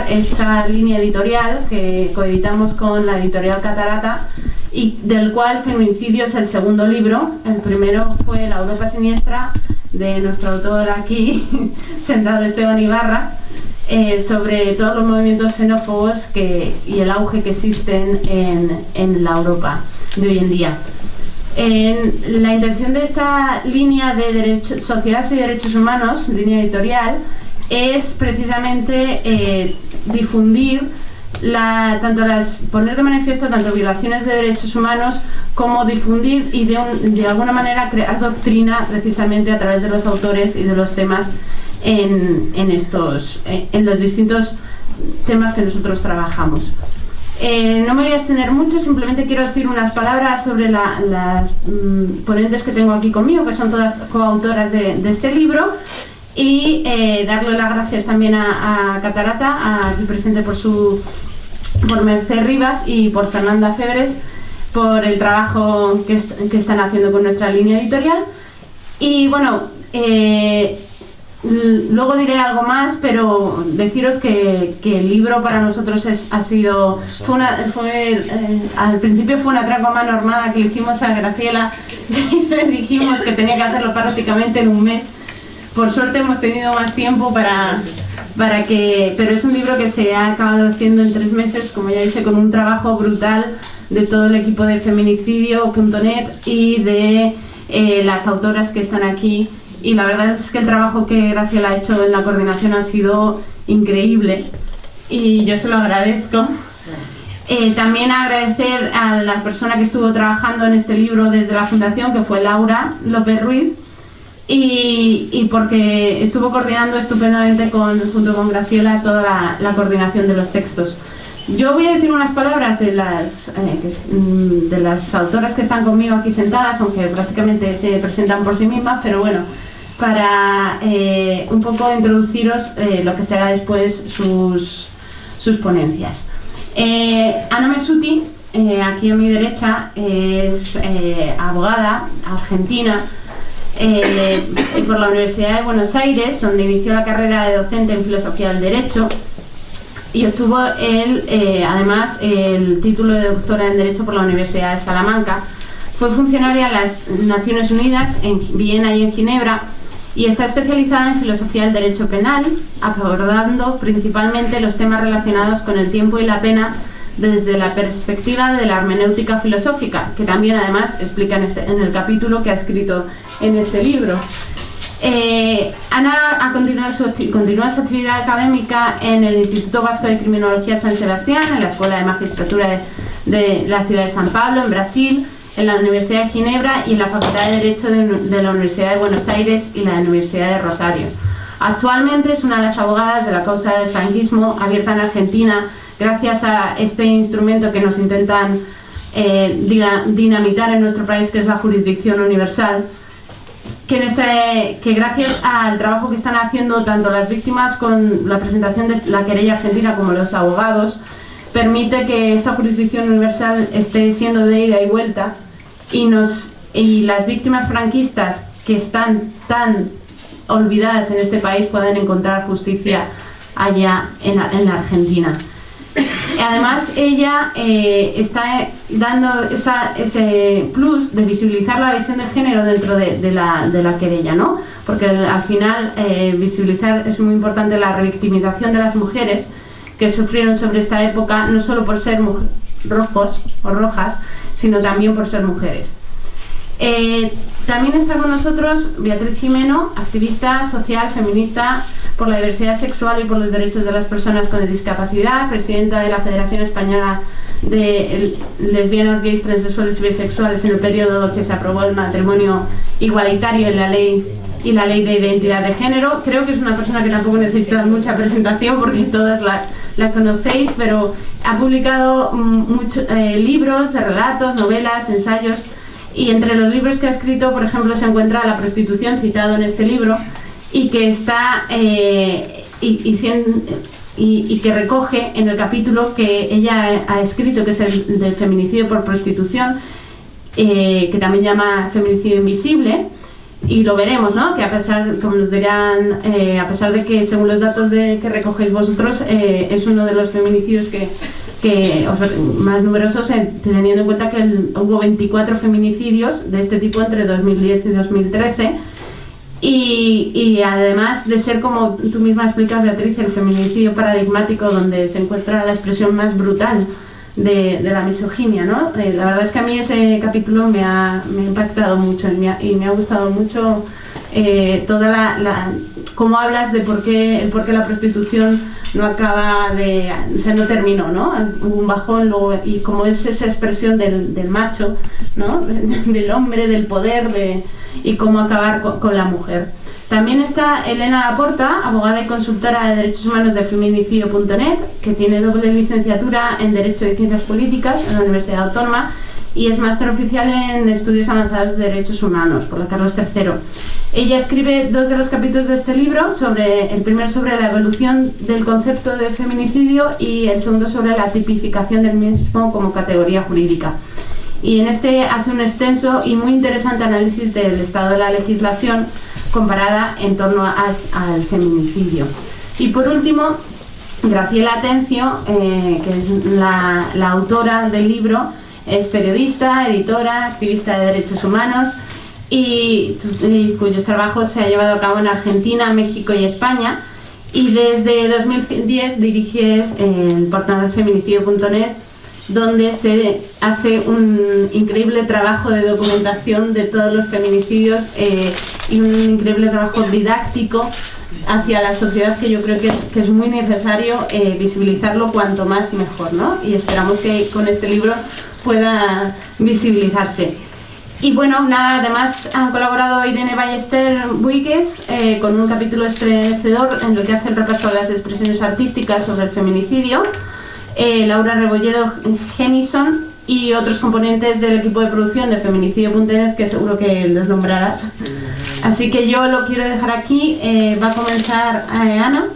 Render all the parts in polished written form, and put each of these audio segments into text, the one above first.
esta línea editorial que coeditamos con la editorial Catarata y del cual Feminicidio es el segundo libro. El primero fue La Europa Siniestra, de nuestro autor aquí sentado, Esteban Ibarra, sobre todos los movimientos xenófobos y el auge que existen en la Europa de hoy en día. La intención de esta línea de sociedad y derechos humanos, línea editorial, es precisamente difundir, poner de manifiesto tanto violaciones de derechos humanos como difundir y de alguna manera crear doctrina precisamente a través de los autores y de los temas en los distintos temas que nosotros trabajamos. No me voy a extender mucho, simplemente quiero decir unas palabras sobre las ponentes que tengo aquí conmigo, que son todas coautoras de este libro, y darle las gracias también a Catarata, aquí presente por Merced Rivas y por Fernanda Febres, por el trabajo que están haciendo con nuestra línea editorial. Y bueno, luego diré algo más, pero deciros que el libro para nosotros al principio fue una traco a mano armada que le hicimos a Graciela y le dijimos que tenía que hacerlo prácticamente en un mes. Por suerte hemos tenido más tiempo pero es un libro que se ha acabado haciendo en 3 meses, como ya dije, con un trabajo brutal de todo el equipo de feminicidio.net y de las autoras que están aquí. Y la verdad es que el trabajo que Graciela ha hecho en la coordinación ha sido increíble y yo se lo agradezco. También agradecer a la persona que estuvo trabajando en este libro desde la fundación, que fue Laura López Ruiz, y porque estuvo coordinando estupendamente junto con Graciela toda la coordinación de los textos. Yo voy a decir unas palabras de las autoras que están conmigo aquí sentadas, aunque prácticamente se presentan por sí mismas, pero bueno, para un poco introduciros lo que será después sus ponencias. Ana Messuti, aquí a mi derecha, es abogada argentina, por la Universidad de Buenos Aires, donde inició la carrera de docente en Filosofía del Derecho y obtuvo además el título de doctora en Derecho por la Universidad de Salamanca. Fue funcionaria en las Naciones Unidas en Viena y en Ginebra y está especializada en Filosofía del Derecho Penal, abordando principalmente los temas relacionados con el tiempo y la pena desde la perspectiva de la hermenéutica filosófica, que también además explica en el capítulo que ha escrito en este libro. Ana continúa su actividad académica en el Instituto Vasco de Criminología San Sebastián, en la Escuela de Magistratura de la ciudad de San Pablo, en Brasil, en la Universidad de Ginebra y en la Facultad de Derecho de la Universidad de Buenos Aires y la Universidad de Rosario. Actualmente es una de las abogadas de la causa del franquismo abierta en Argentina, gracias a este instrumento que nos intentan dinamitar en nuestro país, que es la jurisdicción universal, que gracias al trabajo que están haciendo tanto las víctimas con la presentación de la querella argentina como los abogados, permite que esta jurisdicción universal esté siendo de ida y vuelta y las víctimas franquistas que están tan olvidadas en este país puedan encontrar justicia allá en la Argentina. Además, ella está dando ese plus de visibilizar la visión de género dentro de la querella, ¿no? Porque al final visibilizar es muy importante la revictimización de las mujeres que sufrieron sobre esta época, no solo por ser rojos o rojas, sino también por ser mujeres. También está con nosotros Beatriz Jimeno, activista social, feminista por la diversidad sexual y por los derechos de las personas con discapacidad, presidenta de la Federación Española de Lesbianas, Gays, Transexuales y Bisexuales en el periodo que se aprobó el matrimonio igualitario y la ley de identidad de género. Creo que es una persona que tampoco necesita mucha presentación porque todas la conocéis, pero ha publicado muchos libros, relatos, novelas, ensayos. Y entre los libros que ha escrito, por ejemplo, se encuentra La prostitución, citado en este libro, y que está y que recoge en el capítulo que ella ha escrito, que es el del feminicidio por prostitución, que también llama Feminicidio Invisible, y lo veremos, ¿no? Que a pesar, como nos dirán, a pesar de que según los datos que recogéis vosotros, es uno de los feminicidios más numerosos, teniendo en cuenta que hubo 24 feminicidios de este tipo entre 2010 y 2013. Y además de ser, como tú misma explicas, Beatriz, el feminicidio paradigmático, donde se encuentra la expresión más brutal de la misoginia, ¿no? La verdad es que a mí ese capítulo me ha impactado mucho y me ha gustado mucho toda cómo hablas de por qué la prostitución no acaba o sea, no terminó, ¿no? Hubo un bajón luego, y cómo es esa expresión del macho, ¿no? Del hombre, del poder, y cómo acabar con la mujer. También está Elena Laporta, abogada y consultora de derechos humanos de feminicidio.net, que tiene doble licenciatura en Derecho y Ciencias Políticas en la Universidad Autónoma y es máster oficial en Estudios Avanzados de Derechos Humanos por la Carlos III. Ella escribe 2 de los capítulos de este libro, el primero sobre la evolución del concepto de feminicidio y el segundo sobre la tipificación del mismo como categoría jurídica. Y en este hace un extenso y muy interesante análisis del estado de la legislación comparada en torno al feminicidio. Y por último, Graciela Atencio, que es la autora del libro, es periodista, editora, activista de derechos humanos y cuyos trabajos se ha llevado a cabo en Argentina, México y España. Y desde 2010 dirige el portal feminicidio.net, donde se hace un increíble trabajo de documentación de todos los feminicidios y un increíble trabajo didáctico hacia la sociedad, que yo creo que es muy necesario visibilizarlo cuanto más y mejor, ¿no? Y esperamos que con este libro pueda visibilizarse. Y bueno, nada, además han colaborado Irene Ballester Buigues con un capítulo estremecedor en el que hace el repaso de las expresiones artísticas sobre el feminicidio, Laura Rebolledo Genison y otros componentes del equipo de producción de feminicidio.net, que seguro que los nombrarás. Así que yo lo quiero dejar aquí. Va a comenzar Ana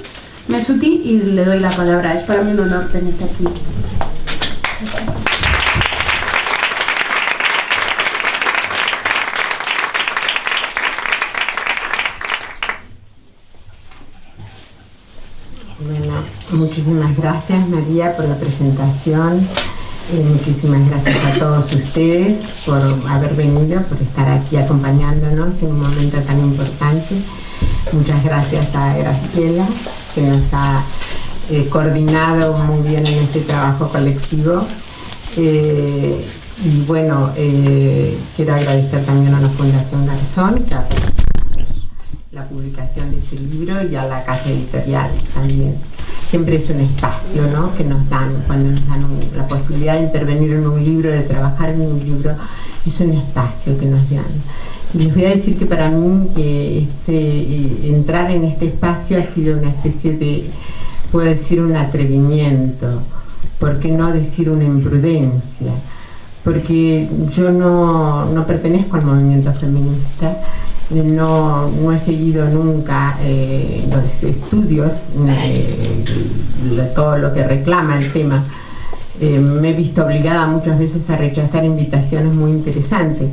Mesuti y le doy la palabra. Es para mí un honor tenerte aquí. Bueno, muchísimas gracias, María, por la presentación. Muchísimas gracias a todos ustedes por haber venido, por estar aquí acompañándonos en un momento tan importante. Muchas gracias a Graciela, que nos ha coordinado muy bien en este trabajo colectivo. Y bueno, quiero agradecer también a la Fundación Garzón, que ha la publicación de este libro, y a la Casa Editorial también. Siempre es un espacio, ¿no?, que nos dan, cuando nos dan la posibilidad de intervenir en un libro, de trabajar en un libro, es un espacio que nos dan. Y les voy a decir que para mí entrar en este espacio ha sido una especie de, puedo decir, un atrevimiento, ¿por qué no decir una imprudencia? Porque yo no pertenezco al movimiento feminista, no he seguido nunca los estudios de todo lo que reclama el tema. Me he visto obligada muchas veces a rechazar invitaciones muy interesantes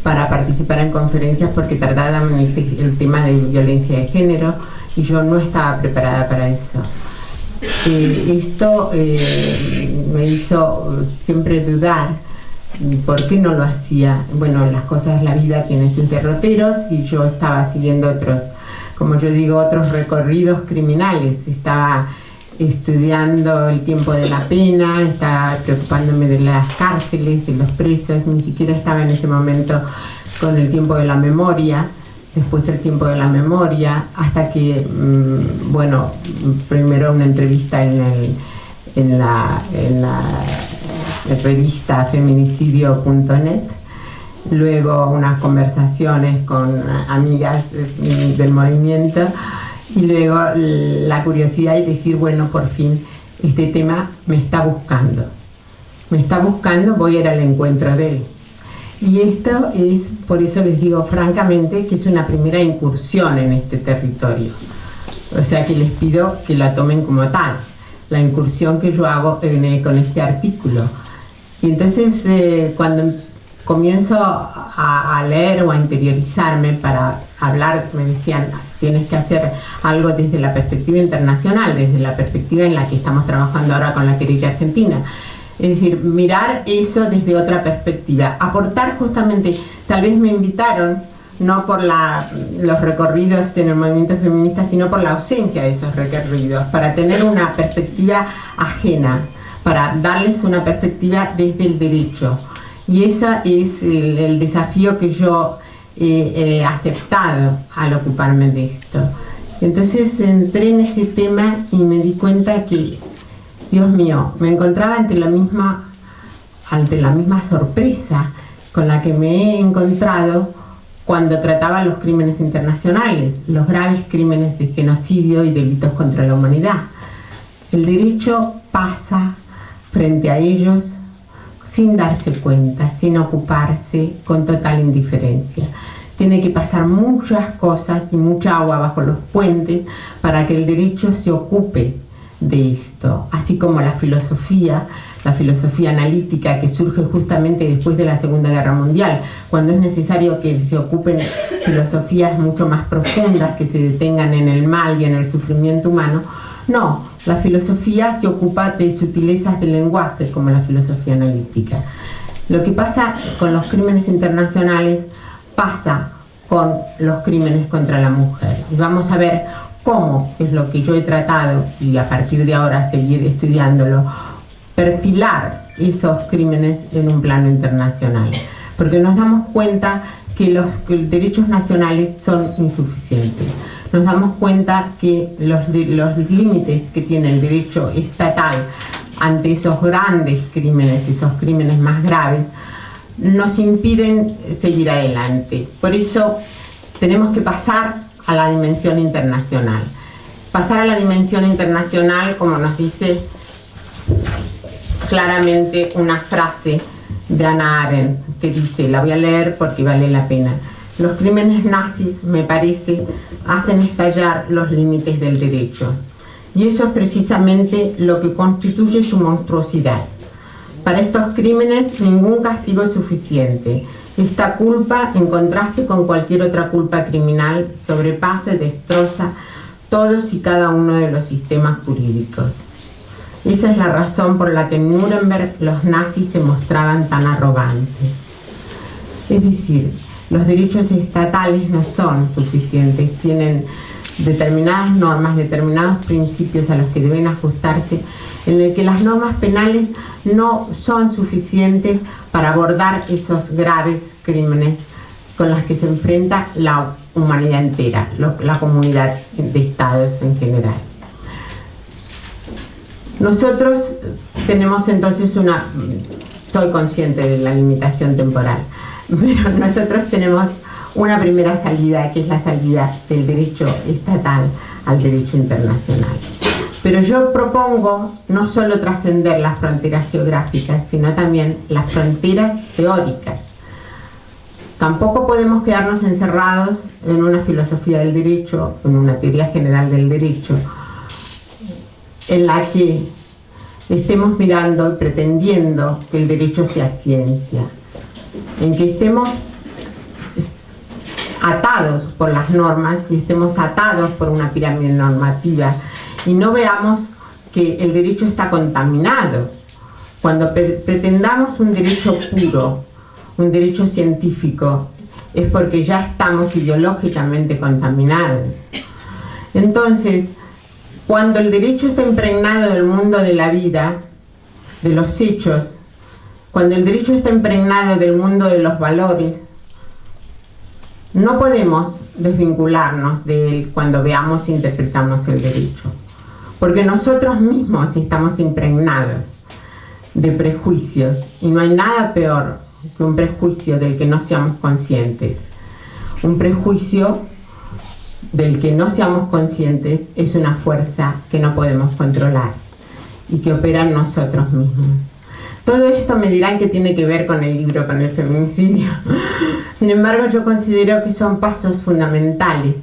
para participar en conferencias porque trataban el tema de violencia de género y yo no estaba preparada para eso. Esto me hizo siempre dudar. ¿Por qué no lo hacía? Bueno, las cosas de la vida tienen sus derroteros y yo estaba siguiendo otros, como yo digo, otros recorridos criminales. Estaba estudiando el tiempo de la pena, estaba preocupándome de las cárceles, de los presos, ni siquiera estaba en ese momento con el tiempo de la memoria, después el tiempo de la memoria, hasta que, bueno, primero una entrevista en la revista feminicidio.net, luego unas conversaciones con amigas del movimiento y luego la curiosidad y decir, bueno, por fin este tema me está buscando, voy a ir al encuentro de él. Y esto es, por eso les digo francamente, que es una primera incursión en este territorio, o sea que les pido que la tomen como tal, la incursión que yo hago con este artículo. Y entonces cuando comienzo a leer o a interiorizarme para hablar, me decían, tienes que hacer algo desde la perspectiva internacional, desde la perspectiva en la que estamos trabajando ahora con la querella argentina. Es decir, mirar eso desde otra perspectiva, aportar justamente, tal vez me invitaron, no por los recorridos en el movimiento feminista, sino por la ausencia de esos recorridos, para tener una perspectiva ajena, para darles una perspectiva desde el derecho. Y ese es el desafío que yo he aceptado al ocuparme de esto. Entonces entré en ese tema y me di cuenta que, Dios mío, me encontraba ante la misma sorpresa con la que me he encontrado cuando trataba los crímenes internacionales, los graves crímenes de genocidio y delitos contra la humanidad. El derecho pasa frente a ellos sin darse cuenta, sin ocuparse, con total indiferencia. Tiene que pasar muchas cosas y mucha agua bajo los puentes para que el derecho se ocupe de esto, así como la filosofía analítica que surge justamente después de la Segunda Guerra Mundial, cuando es necesario que se ocupen filosofías mucho más profundas, que se detengan en el mal y en el sufrimiento humano. No, la filosofía se ocupa de sutilezas del lenguaje, como la filosofía analítica. Lo que pasa con los crímenes internacionales pasa con los crímenes contra la mujer. Y vamos a ver cómo es lo que yo he tratado, y a partir de ahora seguir estudiándolo, perfilar esos crímenes en un plano internacional. Porque nos damos cuenta que los derechos nacionales son insuficientes. Nos damos cuenta que los límites que tiene el derecho estatal ante esos grandes crímenes, esos crímenes más graves, nos impiden seguir adelante. Por eso tenemos que pasar a la dimensión internacional. Pasar a la dimensión internacional, como nos dice claramente una frase de Hannah Arendt, que dice, la voy a leer porque vale la pena: los crímenes nazis, me parece, hacen estallar los límites del derecho. Y eso es precisamente lo que constituye su monstruosidad. Para estos crímenes ningún castigo es suficiente. Esta culpa, en contraste con cualquier otra culpa criminal, sobrepasa y destroza todos y cada uno de los sistemas jurídicos. Esa es la razón por la que en Nuremberg los nazis se mostraban tan arrogantes. Es decir, los derechos estatales no son suficientes, tienen determinadas normas, determinados principios a los que deben ajustarse, en el que las normas penales no son suficientes para abordar esos graves crímenes con los que se enfrenta la humanidad entera, la comunidad de estados en general. Nosotros tenemos entonces soy consciente de la limitación temporal, pero nosotros tenemos una primera salida, que es la salida del derecho estatal al derecho internacional. Pero yo propongo no solo trascender las fronteras geográficas, sino también las fronteras teóricas. Tampoco podemos quedarnos encerrados en una filosofía del derecho, en una teoría general del derecho, en la que estemos mirando y pretendiendo que el derecho sea ciencia, en que estemos atados por las normas y estemos atados por una pirámide normativa y no veamos que el derecho está contaminado. Cuando pretendamos un derecho puro, un derecho científico, es porque ya estamos ideológicamente contaminados. Entonces, cuando el derecho está impregnado del mundo de la vida, de los hechos, cuando el derecho está impregnado del mundo de los valores, no podemos desvincularnos de él cuando veamos e interpretamos el derecho, porque nosotros mismos estamos impregnados de prejuicios, y no hay nada peor que un prejuicio del que no seamos conscientes. Un prejuicio del que no seamos conscientes es una fuerza que no podemos controlar y que opera en nosotros mismos. Todo esto me dirán que tiene que ver con el libro, con el feminicidio. Sin embargo, yo considero que son pasos fundamentales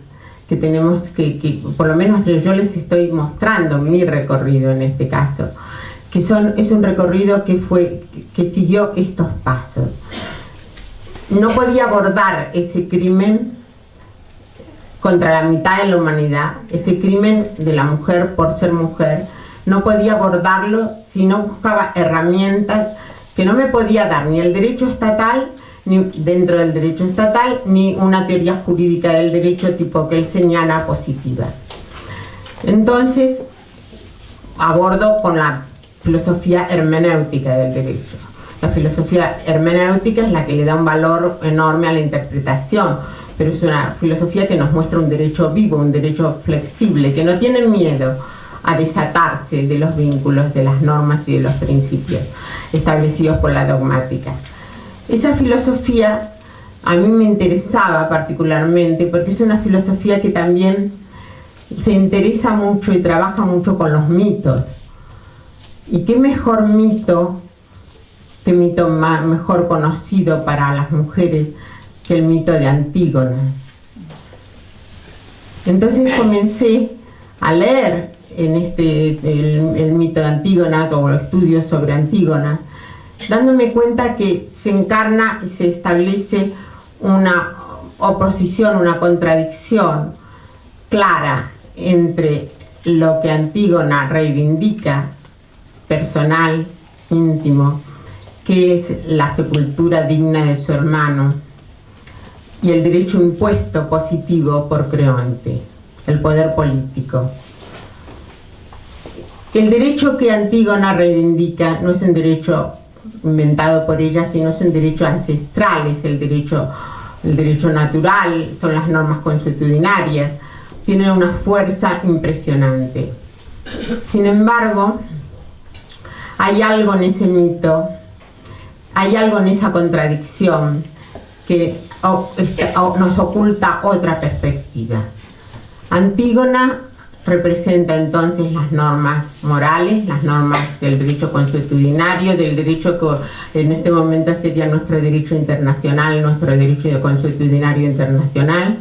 que tenemos que por lo menos yo les estoy mostrando mi recorrido en este caso, que es un recorrido que siguió estos pasos. no podía abordar ese crimen contra la mitad de la humanidad, ese crimen de la mujer por ser mujer, no podía abordarlo si no buscaba herramientas que no me podía dar ni el derecho estatal, ni dentro del derecho estatal, ni una teoría jurídica del derecho tipo que él señala positiva. Entonces, abordo con la filosofía hermenéutica del derecho. La filosofía hermenéutica es la que le da un valor enorme a la interpretación, pero es una filosofía que nos muestra un derecho vivo, un derecho flexible, que no tiene miedo a desatarse de los vínculos, de las normas y de los principios establecidos por la dogmática. Esa filosofía a mí me interesaba particularmente porque es una filosofía que también se interesa mucho y trabaja mucho con los mitos. ¿Y qué mejor mito, qué mito mejor conocido para las mujeres que el mito de Antígona? Entonces comencé a leer en el mito de Antígona o los estudios sobre Antígona, dándome cuenta que se encarna y se establece una oposición, una contradicción clara entre lo que Antígona reivindica personal, íntimo, que es la sepultura digna de su hermano, y el derecho impuesto positivo por Creonte, el poder político. El derecho que Antígona reivindica no es un derecho inventado por ella, sino es un derecho ancestral, es el derecho natural, son las normas consuetudinarias, tienen una fuerza impresionante. Sin embargo, hay algo en ese mito, hay algo en esa contradicción que nos oculta otra perspectiva. Antígona representa entonces las normas morales, las normas del derecho consuetudinario, del derecho que en este momento sería nuestro derecho internacional, nuestro derecho consuetudinario internacional.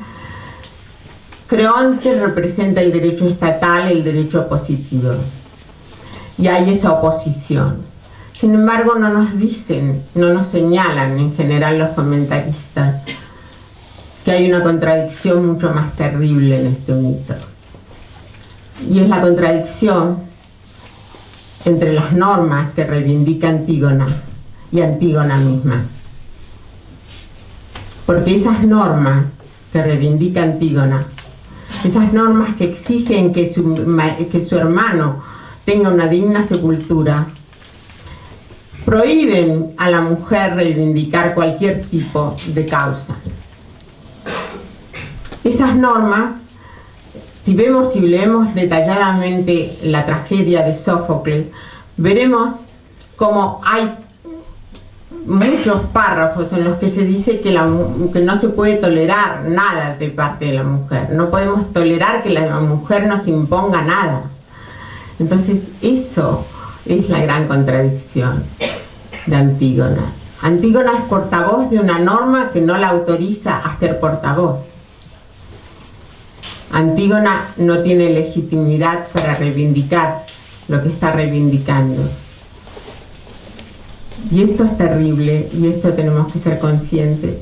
Creonte representa el derecho estatal, el derecho positivo. Y hay esa oposición. Sin embargo, no nos dicen, no nos señalan en general los comentaristas que hay una contradicción mucho más terrible en este mito. Y es la contradicción entre las normas que reivindica Antígona y Antígona misma. Porque esas normas que reivindica Antígona, esas normas que exigen que su hermano tenga una digna sepultura, prohíben a la mujer reivindicar cualquier tipo de causa. Esas normas, si leemos detalladamente la tragedia de Sófocles, veremos cómo hay muchos párrafos en los que se dice que no se puede tolerar nada de parte de la mujer. No podemos tolerar que la mujer nos imponga nada. Entonces, eso es la gran contradicción de Antígona. Antígona es portavoz de una norma que no la autoriza a ser portavoz. Antígona no tiene legitimidad para reivindicar lo que está reivindicando. Y esto es terrible, y esto tenemos que ser conscientes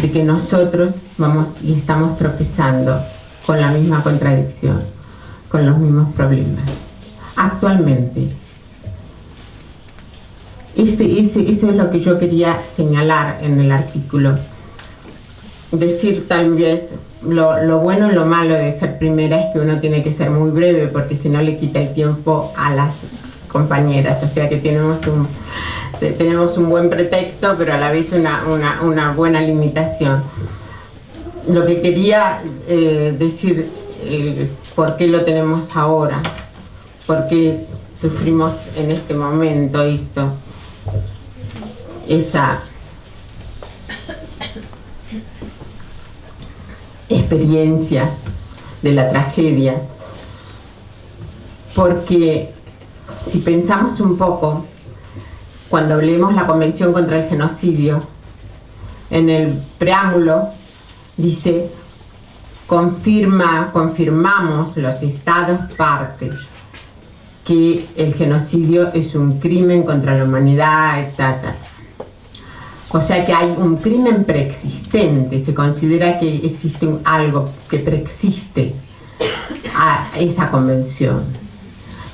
de que nosotros vamos y estamos tropezando con la misma contradicción, con los mismos problemas. Actualmente. Eso es lo que yo quería señalar en el artículo. Decir tal vez lo bueno y lo malo de ser primera es que uno tiene que ser muy breve, porque si no le quita el tiempo a las compañeras, o sea que tenemos un buen pretexto, pero a la vez una buena limitación. Lo que quería decir, por qué lo tenemos ahora, por qué sufrimos en este momento esto, esa experiencia de la tragedia, porque si pensamos un poco, cuando leemos la Convención contra el Genocidio, en el preámbulo dice: confirmamos los estados partes que el genocidio es un crimen contra la humanidad, etc. O sea que hay un crimen preexistente, se considera que existe algo que preexiste a esa convención.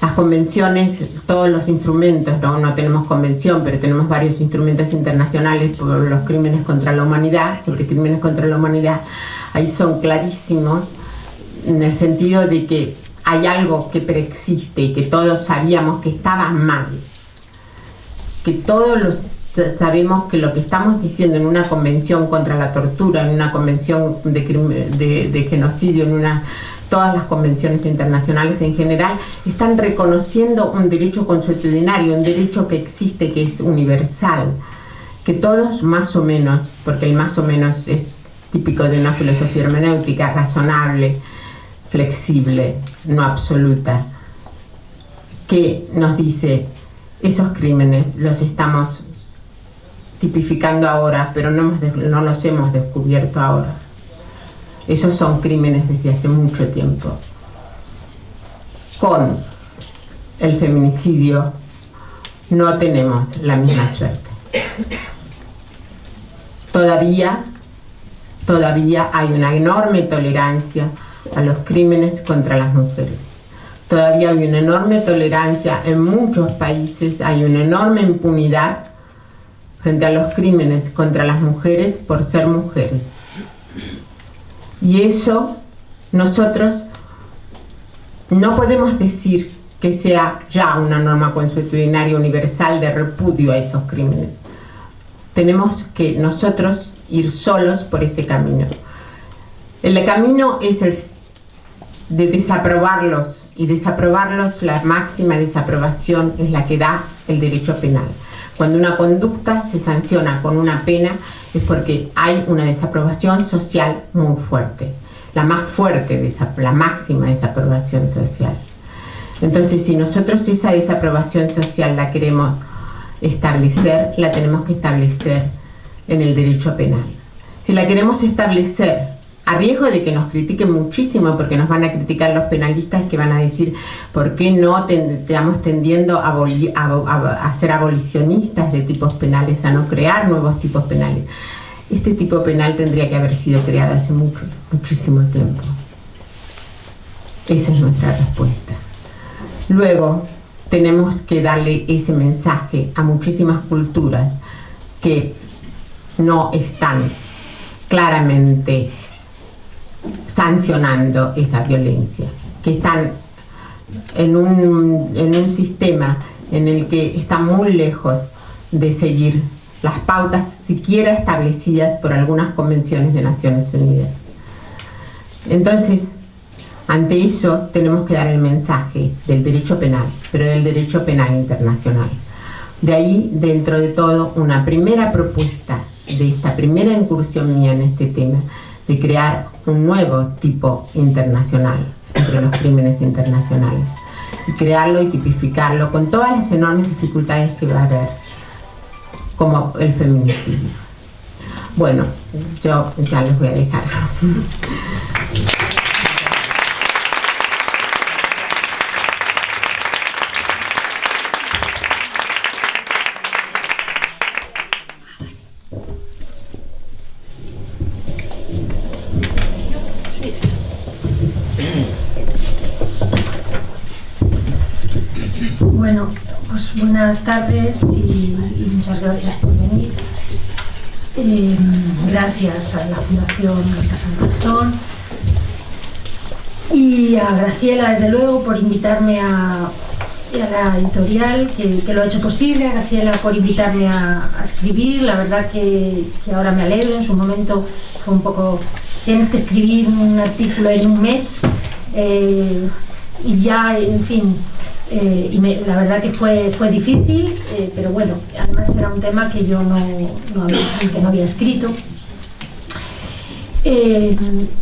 Las convenciones, todos los instrumentos, no tenemos convención, pero tenemos varios instrumentos internacionales por los crímenes contra la humanidad, sobre crímenes contra la humanidad, ahí son clarísimos, en el sentido de que hay algo que preexiste y que todos sabíamos que estaba mal, que todos sabemos que lo que estamos diciendo en una convención contra la tortura, en una convención de genocidio, todas las convenciones internacionales en general, están reconociendo un derecho consuetudinario, un derecho que existe, que es universal, que todos más o menos, porque el más o menos es típico de una filosofía hermenéutica razonable, flexible, no absoluta, que nos dice esos crímenes los estamos tipificando ahora, pero no los hemos descubierto ahora. Esos son crímenes desde hace mucho tiempo. Con el feminicidio no tenemos la misma suerte. Todavía hay una enorme tolerancia a los crímenes contra las mujeres. Todavía hay una enorme tolerancia en muchos países, hay una enorme impunidad frente a los crímenes contra las mujeres por ser mujeres. Y eso nosotros no podemos decir que sea ya una norma consuetudinaria universal de repudio a esos crímenes. Tenemos que nosotros ir solos por ese camino. El camino es el de desaprobarlos, y desaprobarlos, la máxima desaprobación es la que da el derecho penal. Cuando una conducta se sanciona con una pena es porque hay una desaprobación social muy fuerte, la más fuerte, la máxima desaprobación social. Entonces, si nosotros esa desaprobación social la queremos establecer, la tenemos que establecer en el derecho penal. Si la queremos establecer a riesgo de que nos critiquen muchísimo, porque nos van a criticar los penalistas que van a decir ¿por qué no estamos tendiendo a ser abolicionistas de tipos penales, a no crear nuevos tipos penales? Este tipo penal tendría que haber sido creado hace muchísimo tiempo. Esa es nuestra respuesta. Luego tenemos que darle ese mensaje a muchísimas culturas que no están claramente sancionando esa violencia, que están en un sistema en el que están muy lejos de seguir las pautas siquiera establecidas por algunas convenciones de Naciones Unidas. Entonces, ante eso tenemos que dar el mensaje del derecho penal, pero del derecho penal internacional. De ahí, dentro de todo, una primera propuesta de esta primera incursión mía en este tema, de crear un nuevo tipo internacional entre los crímenes internacionales, y crearlo y tipificarlo con todas las enormes dificultades que va a haber, como el feminicidio. Bueno, yo ya les voy a dejar. Bueno, pues buenas tardes y muchas gracias por venir. Gracias a la Fundación Nuestra Razón y a Graciela, desde luego, por invitarme a la editorial que lo ha hecho posible, a Graciela por invitarme a escribir. La verdad que ahora me alegro. En su momento fue un poco, tienes que escribir un artículo en un mes y ya, en fin. La verdad que fue difícil, pero bueno, además era un tema que yo no había escrito,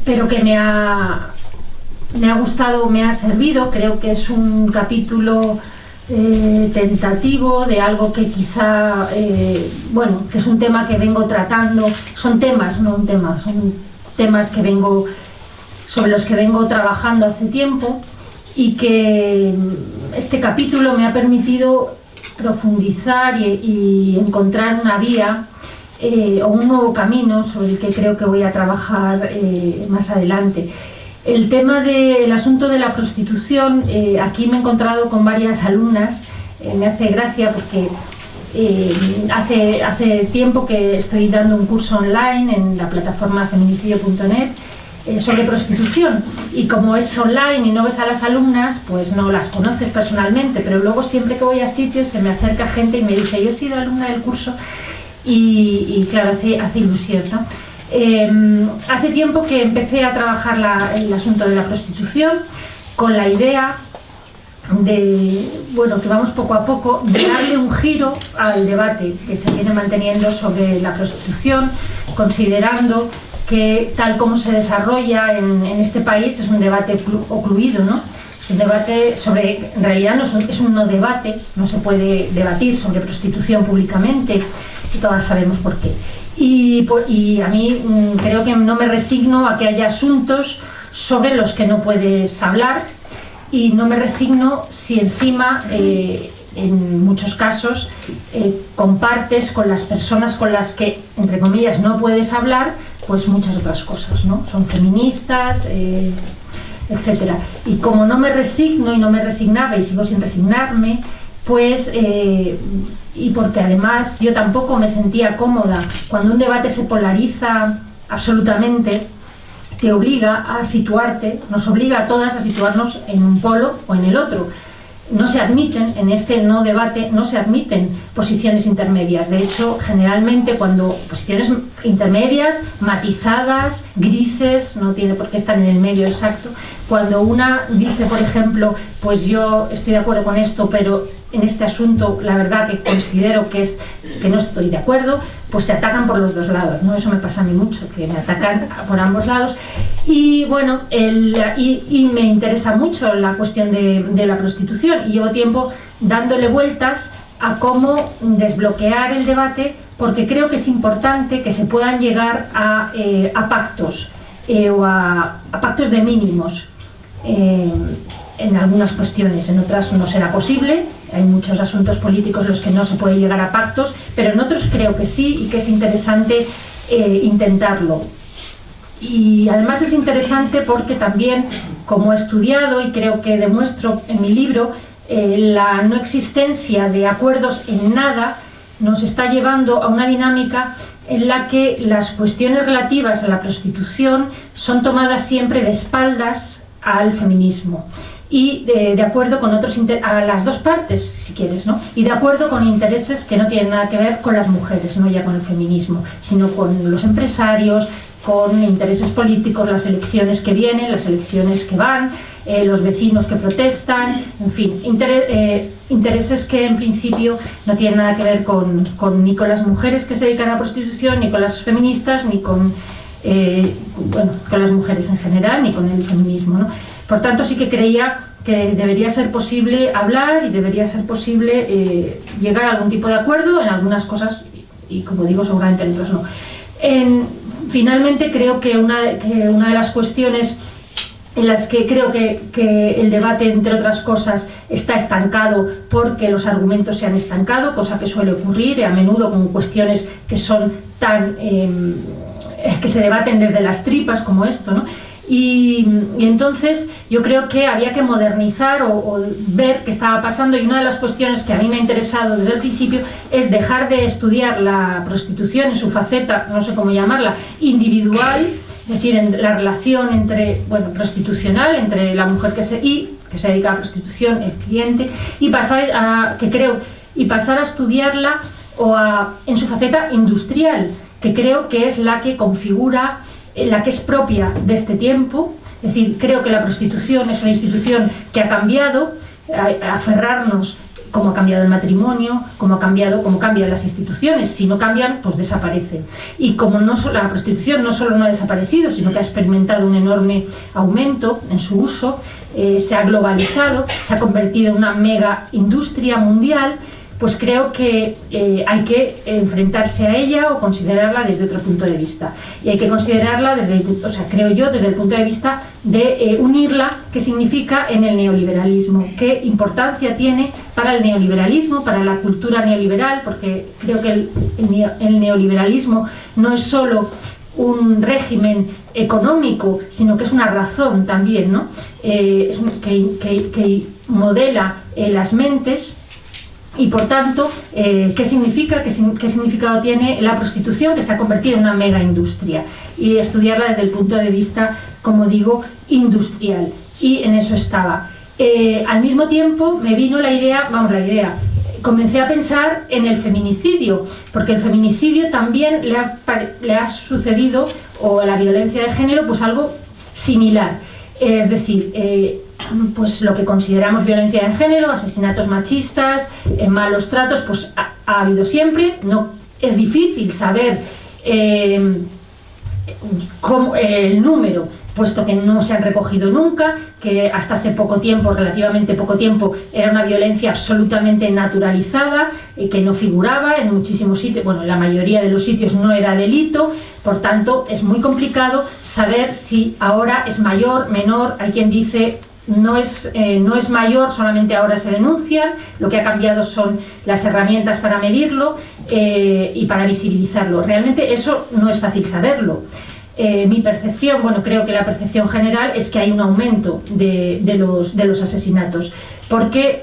pero que me ha gustado, me ha servido. Creo que es un capítulo tentativo de algo que quizá, bueno, que es un tema que vengo tratando. Son temas, no un tema, son temas sobre los que vengo trabajando hace tiempo, y que este capítulo me ha permitido profundizar y encontrar una vía o un nuevo camino sobre el que creo que voy a trabajar más adelante. El tema del asunto de la prostitución, aquí me he encontrado con varias alumnas, me hace gracia porque hace tiempo que estoy dando un curso online en la plataforma feminicidio.net sobre prostitución, y como es online y no ves a las alumnas, pues no las conoces personalmente, pero luego siempre que voy a sitios se me acerca gente y me dice: yo he sido alumna del curso, y claro, hace ilusión, ¿no? Hace tiempo que empecé a trabajar el asunto de la prostitución con la idea de, bueno, que vamos poco a poco, de darle un giro al debate que se viene manteniendo sobre la prostitución, considerando que tal como se desarrolla en este país es un debate ocluido, ¿no? Es un debate sobre, en realidad no es un no debate, no se puede debatir sobre prostitución públicamente, y todas sabemos por qué. Y a mí creo que no me resigno a que haya asuntos sobre los que no puedes hablar, y no me resigno si encima en muchos casos compartes con las personas con las que, entre comillas, no puedes hablar, pues muchas otras cosas, ¿no? Son feministas, etcétera. Y como no me resigno y no me resignaba y sigo sin resignarme, pues, y porque además yo tampoco me sentía cómoda cuando un debate se polariza absolutamente, te obliga a situarte, nos obliga a todas a situarnos en un polo o en el otro. No se admiten, en este no debate, no se admiten posiciones intermedias. De hecho, generalmente cuando posiciones intermedias, matizadas, grises, no tiene por qué estar en el medio exacto, cuando una dice, por ejemplo, pues yo estoy de acuerdo con esto, pero en este asunto la verdad que considero que no estoy de acuerdo, pues te atacan por los dos lados, ¿no? Eso me pasa a mí mucho, que me atacan por ambos lados. Y bueno, y me interesa mucho la cuestión de la prostitución, y llevo tiempo dándole vueltas a cómo desbloquear el debate, porque creo que es importante que se puedan llegar a pactos, o a pactos de mínimos en algunas cuestiones. En otras no será posible, hay muchos asuntos políticos en los que no se puede llegar a pactos, pero en otros creo que sí, y que es interesante intentarlo. Y además es interesante porque también, como he estudiado y creo que demuestro en mi libro, la no existencia de acuerdos en nada nos está llevando a una dinámica en la que las cuestiones relativas a la prostitución son tomadas siempre de espaldas al feminismo, y de acuerdo con otros a las dos partes, si quieres, ¿no? Y de acuerdo con intereses que no tienen nada que ver con las mujeres, no ya con el feminismo, sino con los empresarios, con intereses políticos, las elecciones que vienen, las elecciones que van, los vecinos que protestan, en fin, intereses que en principio no tienen nada que ver ni con las mujeres que se dedican a la prostitución, ni con las feministas, ni con las mujeres en general, ni con el feminismo, ¿no? Por tanto, sí que creía que debería ser posible hablar y debería ser posible llegar a algún tipo de acuerdo en algunas cosas, y como digo, seguramente en otras no. Finalmente, creo que una de las cuestiones en las que creo que el debate, entre otras cosas, está estancado porque los argumentos se han estancado, cosa que suele ocurrir a menudo con cuestiones que son tan que se debaten desde las tripas como esto, ¿no? Y entonces yo creo que había que modernizar o ver qué estaba pasando, y una de las cuestiones que a mí me ha interesado desde el principio es dejar de estudiar la prostitución en su faceta, no sé cómo llamarla, individual, es decir, en la relación prostitucional entre la mujer que se dedica a la prostitución, el cliente, y pasar a estudiarla en su faceta industrial, que creo que es la que configura, la que es propia de este tiempo. Es decir, creo que la prostitución es una institución que ha cambiado, aferrarnos como ha cambiado el matrimonio, como cambian las instituciones. Si no cambian, pues desaparecen. Y como la prostitución no solo no ha desaparecido, sino que ha experimentado un enorme aumento en su uso, se ha globalizado, se ha convertido en una mega industria mundial, pues creo que hay que enfrentarse a ella o considerarla desde otro punto de vista. Y hay que considerarla desde creo yo, desde el punto de vista de unirla, qué significa en el neoliberalismo, qué importancia tiene para el neoliberalismo, para la cultura neoliberal, porque creo que el neoliberalismo no es solo un régimen económico, sino que es una razón también, ¿no? Que modela las mentes. Y por tanto, ¿qué significa? ¿Qué significado tiene la prostitución, que se ha convertido en una mega industria? Y estudiarla desde el punto de vista, como digo, industrial. Y en eso estaba. Al mismo tiempo me vino la idea, comencé a pensar en el feminicidio, porque el feminicidio también le ha sucedido, o a la violencia de género, pues algo similar. Es decir, pues lo que consideramos violencia de género, asesinatos machistas, malos tratos, pues ha habido siempre. No es difícil saber el número, puesto que no se han recogido nunca, que hasta hace poco tiempo, relativamente poco tiempo, era una violencia absolutamente naturalizada, que no figuraba en muchísimos sitios, bueno, en la mayoría de los sitios no era delito. Por tanto, es muy complicado saber si ahora es mayor, menor. Hay quien dice no es mayor, solamente ahora se denuncian. Lo que ha cambiado son las herramientas para medirlo y para visibilizarlo. Realmente eso no es fácil saberlo. Mi percepción, bueno, creo que la percepción general es que hay un aumento de los asesinatos, porque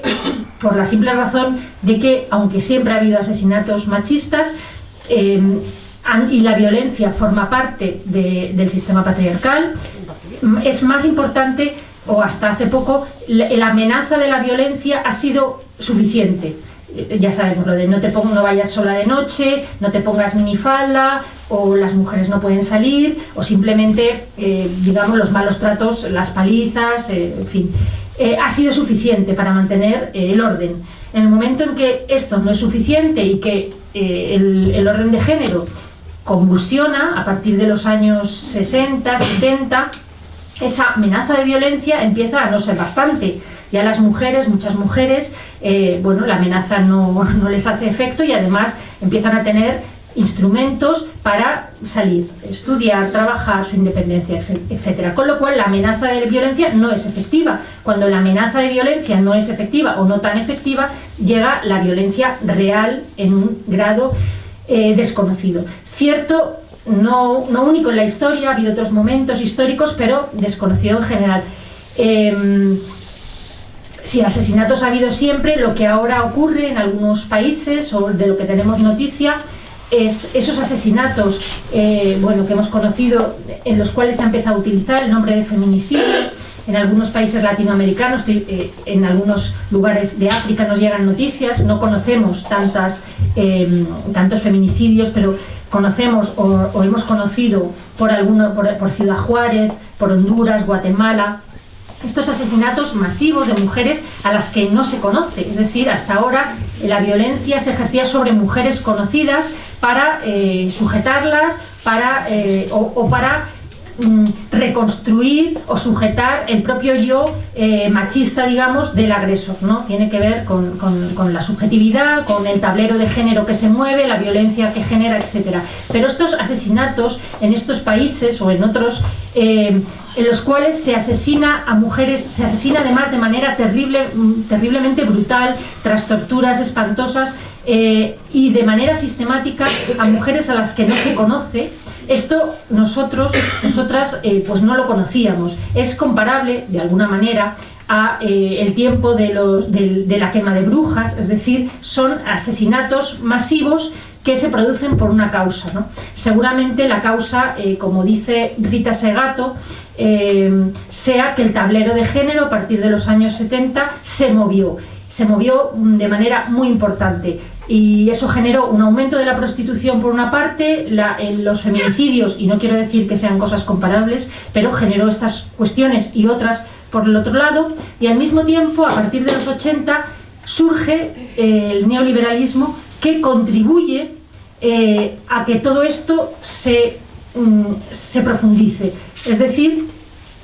por la simple razón de que, aunque siempre ha habido asesinatos machistas, y la violencia forma parte del sistema patriarcal, es más importante, o hasta hace poco, la amenaza de la violencia ha sido suficiente. Ya sabemos lo de no vayas sola de noche, no te pongas minifalda, o las mujeres no pueden salir, o simplemente, digamos, los malos tratos, las palizas, en fin. Ha sido suficiente para mantener el orden. En el momento en que esto no es suficiente y que el orden de género convulsiona a partir de los años 60, 70, esa amenaza de violencia empieza a no ser bastante. Ya las mujeres, muchas mujeres, bueno, la amenaza no les hace efecto, y además empiezan a tener instrumentos para salir, estudiar, trabajar, su independencia, etc. Con lo cual la amenaza de violencia no es efectiva. Cuando la amenaza de violencia no es efectiva o no tan efectiva, llega la violencia real en un grado desconocido. Cierto, no único en la historia, ha habido otros momentos históricos, pero desconocido en general. Sí, asesinatos ha habido siempre. Lo que ahora ocurre en algunos países, o de lo que tenemos noticia, es esos asesinatos bueno, que hemos conocido, en los cuales se ha empezado a utilizar el nombre de feminicidio. En algunos países latinoamericanos, en algunos lugares de África nos llegan noticias. No conocemos tantos feminicidios, pero conocemos o hemos conocido por Ciudad Juárez, por Honduras, Guatemala, estos asesinatos masivos de mujeres a las que no se conoce. Es decir, hasta ahora la violencia se ejercía sobre mujeres conocidas para sujetarlas, para reconstruir o sujetar el propio yo machista, digamos, del agresor, ¿no? Tiene que ver con la subjetividad, con el tablero de género que se mueve, la violencia que genera, etc. Pero estos asesinatos en estos países o en otros en los cuales se asesina a mujeres, se asesina además de manera terriblemente brutal, tras torturas espantosas, y de manera sistemática a mujeres a las que no se conoce. Esto nosotras pues no lo conocíamos. Es comparable de alguna manera a el tiempo de la quema de brujas, es decir, son asesinatos masivos que se producen por una causa, ¿no? Seguramente la causa, como dice Rita Segato, sea que el tablero de género a partir de los años 70 se movió de manera muy importante, y eso generó un aumento de la prostitución por una parte, los feminicidios, y no quiero decir que sean cosas comparables, pero generó estas cuestiones y otras por el otro lado. Y al mismo tiempo, a partir de los 80, surge el neoliberalismo, que contribuye a que todo esto se profundice. Es decir,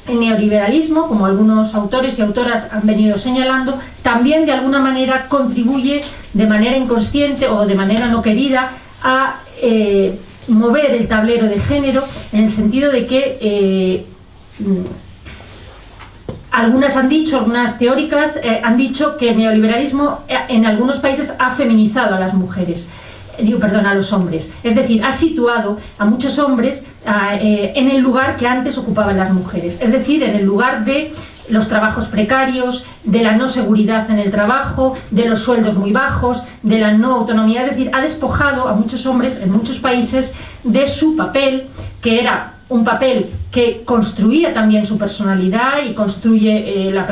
el neoliberalismo, como algunos autores y autoras han venido señalando, también de alguna manera contribuye de manera inconsciente o de manera no querida a mover el tablero de género, en el sentido de que algunas teóricas han dicho que el neoliberalismo en algunos países ha feminizado a las mujeres. A los hombres, es decir, ha situado a muchos hombres en el lugar que antes ocupaban las mujeres, es decir, en el lugar de los trabajos precarios, de la no seguridad en el trabajo, de los sueldos muy bajos, de la no autonomía, es decir, ha despojado a muchos hombres en muchos países de su papel, que era un papel que construía también su personalidad y construye la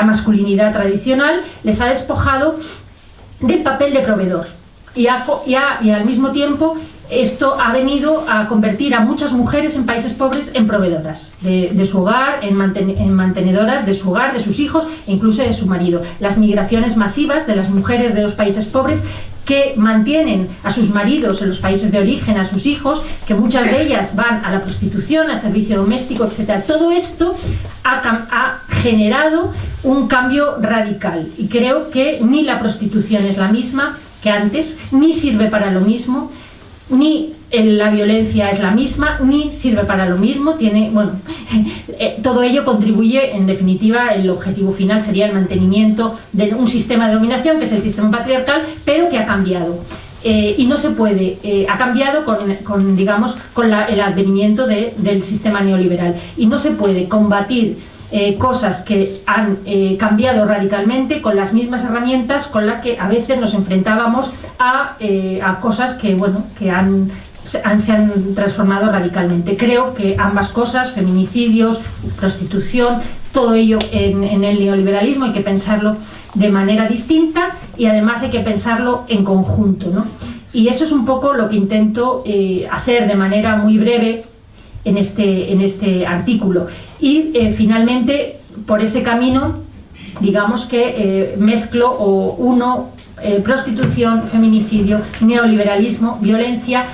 masculinidad tradicional. Les ha despojado del papel de proveedor y al mismo tiempo esto ha venido a convertir a muchas mujeres en países pobres en proveedoras de su hogar, en mantenedoras de su hogar, de sus hijos e incluso de su marido. Las migraciones masivas de las mujeres de los países pobres que mantienen a sus maridos en los países de origen, a sus hijos, que muchas de ellas van a la prostitución, al servicio doméstico, etc. Todo esto ha generado un cambio radical y creo que ni la prostitución es la misma que antes, ni sirve para lo mismo, ni la violencia es la misma, ni sirve para lo mismo. Todo ello contribuye, en definitiva, el objetivo final sería el mantenimiento de un sistema de dominación, que es el sistema patriarcal, pero que ha cambiado. Y no se puede, ha cambiado con el advenimiento del sistema neoliberal. Y no se puede combatir cosas que han cambiado radicalmente con las mismas herramientas con las que a veces nos enfrentábamos a cosas que se han transformado radicalmente. Creo que ambas cosas, feminicidios, prostitución, todo ello en el neoliberalismo hay que pensarlo de manera distinta y además hay que pensarlo en conjunto, ¿no? Y eso es un poco lo que intento hacer de manera muy breve en este artículo. Y finalmente, por ese camino, digamos que mezclo prostitución, feminicidio, neoliberalismo, violencia,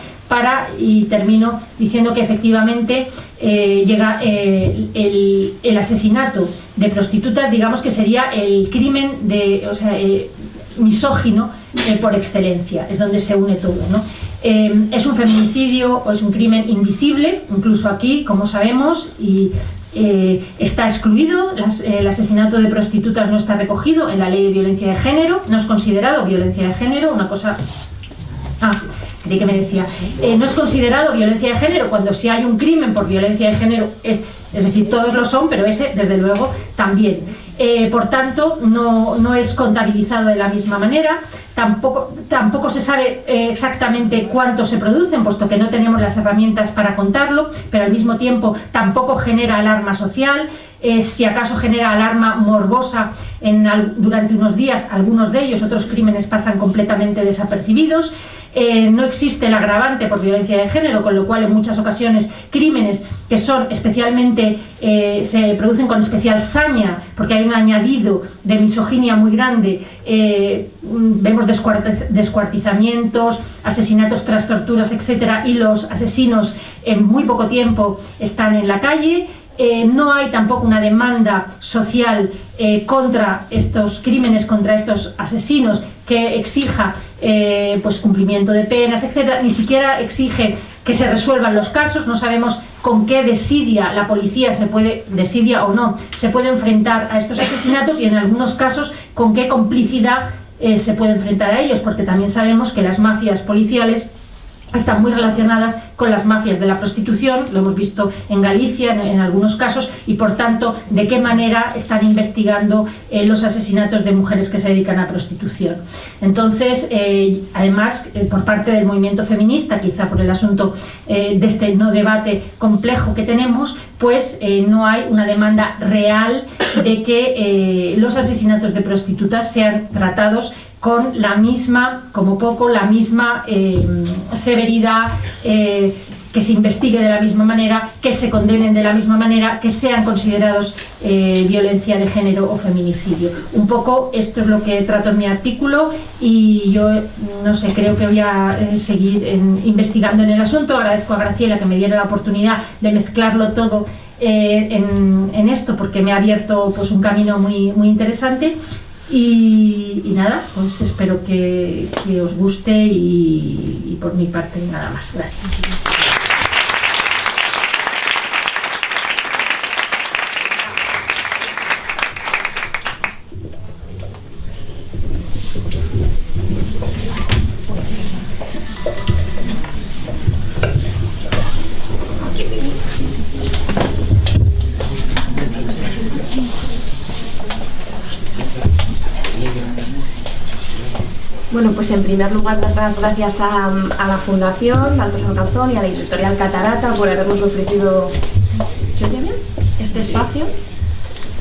y termino diciendo que efectivamente llega el asesinato de prostitutas, digamos que sería el crimen misógino por excelencia, es donde se une todo, ¿no? Es un feminicidio o es un crimen invisible, incluso aquí, como sabemos, y está excluido. El asesinato de prostitutas no está recogido en la ley de violencia de género, no es considerado violencia de género, una cosa... ¿de qué me decía? No es considerado violencia de género cuando si hay un crimen por violencia de género, es decir, todos lo son, pero ese desde luego también. Por tanto, no es contabilizado de la misma manera, tampoco se sabe exactamente cuánto se producen, puesto que no tenemos las herramientas para contarlo, pero al mismo tiempo tampoco genera alarma social. Si acaso genera alarma morbosa durante unos días, algunos de ellos, otros crímenes pasan completamente desapercibidos. No existe el agravante por violencia de género, con lo cual en muchas ocasiones crímenes que son especialmente, se producen con especial saña, porque hay un añadido de misoginia muy grande. Vemos descuartizamientos, asesinatos tras torturas, etc. Y los asesinos en muy poco tiempo están en la calle. No hay tampoco una demanda social contra estos crímenes, contra estos asesinos, que exija cumplimiento de penas, etc. Ni siquiera exige que se resuelvan los casos. No sabemos con qué desidia la policía desidia o no, se puede enfrentar a estos asesinatos, y en algunos casos con qué complicidad se puede enfrentar a ellos, porque también sabemos que las mafias policiales están muy relacionadas con las mafias de la prostitución, lo hemos visto en Galicia en algunos casos, y por tanto, de qué manera están investigando los asesinatos de mujeres que se dedican a prostitución. Entonces, además, por parte del movimiento feminista, quizá por el asunto de este no debate complejo que tenemos, pues no hay una demanda real de que los asesinatos de prostitutas sean tratados con la misma, como poco, la misma severidad, que se investigue de la misma manera, que se condenen de la misma manera, que sean considerados violencia de género o feminicidio. Un poco esto es lo que trato en mi artículo y yo, no sé, creo que voy a seguir investigando en el asunto. Agradezco a Graciela que me diera la oportunidad de mezclarlo todo en esto, porque me ha abierto pues un camino muy interesante. Y nada, pues espero que os guste y por mi parte nada más. Gracias. Bueno, pues en primer lugar dar las gracias a la Fundación Alto San Calzón y a la editorial Catarata por habernos ofrecido este espacio.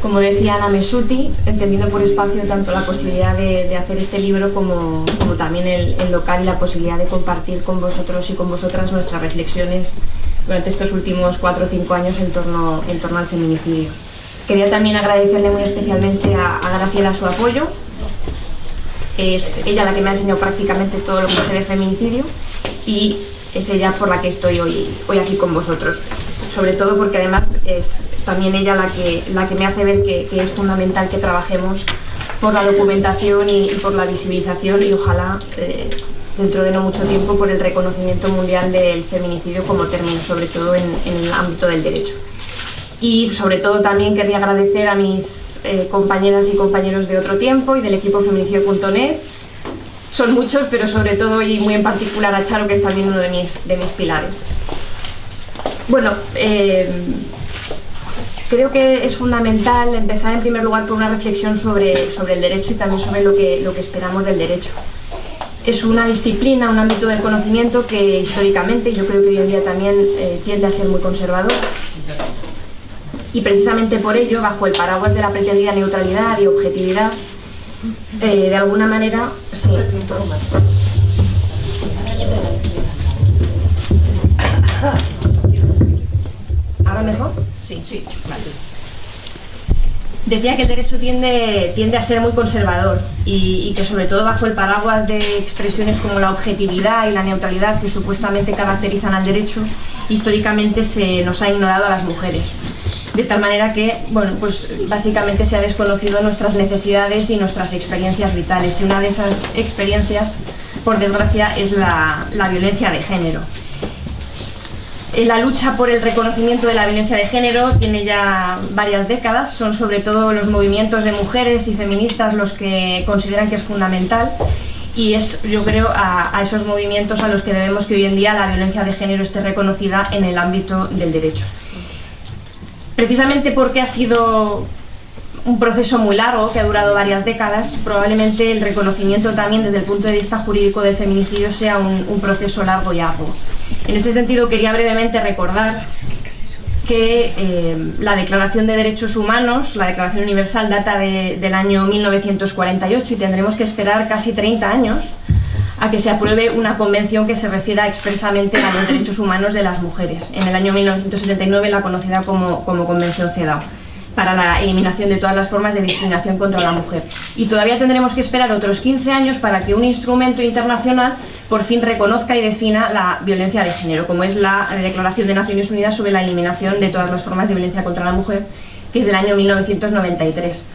Como decía Ana Mesuti, entendiendo por espacio tanto la posibilidad de hacer este libro como también el local y la posibilidad de compartir con vosotros y con vosotras nuestras reflexiones durante estos últimos 4 o 5 años en torno al feminicidio. Quería también agradecerle muy especialmente a Graciela su apoyo. Es ella la que me ha enseñado prácticamente todo lo que sé de feminicidio y es ella por la que estoy hoy aquí con vosotros. Sobre todo porque además es también ella la que me hace ver que es fundamental que trabajemos por la documentación y por la visibilización y ojalá dentro de no mucho tiempo por el reconocimiento mundial del feminicidio como término, sobre todo en el ámbito del derecho. Y sobre todo también querría agradecer a mis compañeras y compañeros de Otro Tiempo y del equipo feminicidio.net. Son muchos, pero sobre todo y muy en particular a Charo, que es también uno de mis pilares. Bueno, creo que es fundamental empezar en primer lugar por una reflexión sobre el derecho y también sobre lo que esperamos del derecho. Es una disciplina, un ámbito del conocimiento que históricamente, y yo creo que hoy en día también tiende a ser muy conservador. Y precisamente por ello, bajo el paraguas de la pretendida neutralidad y objetividad, de alguna manera, sí. ¿Ahora mejor? Sí. Vale. Decía que el derecho tiende a ser muy conservador y que sobre todo bajo el paraguas de expresiones como la objetividad y la neutralidad que supuestamente caracterizan al derecho, históricamente se nos ha ignorado a las mujeres. De tal manera que, bueno, pues básicamente se ha desconocido nuestras necesidades y nuestras experiencias vitales. Y una de esas experiencias, por desgracia, es la violencia de género. La lucha por el reconocimiento de la violencia de género tiene ya varias décadas. Son sobre todo los movimientos de mujeres y feministas los que consideran que es fundamental. Y es, yo creo, a esos movimientos a los que debemos que hoy en día la violencia de género esté reconocida en el ámbito del derecho. Precisamente porque ha sido un proceso muy largo, que ha durado varias décadas, probablemente el reconocimiento también desde el punto de vista jurídico del feminicidio sea un proceso largo y arduo. En ese sentido quería brevemente recordar que la Declaración de Derechos Humanos, la Declaración Universal, data del año 1948 y tendremos que esperar casi 30 años a que se apruebe una convención que se refiera expresamente a los derechos humanos de las mujeres. En el año 1979 la conocida como Convención CEDAW, para la eliminación de todas las formas de discriminación contra la mujer. Y todavía tendremos que esperar otros 15 años para que un instrumento internacional por fin reconozca y defina la violencia de género, como es la Declaración de Naciones Unidas sobre la eliminación de todas las formas de violencia contra la mujer, que es del año 1993.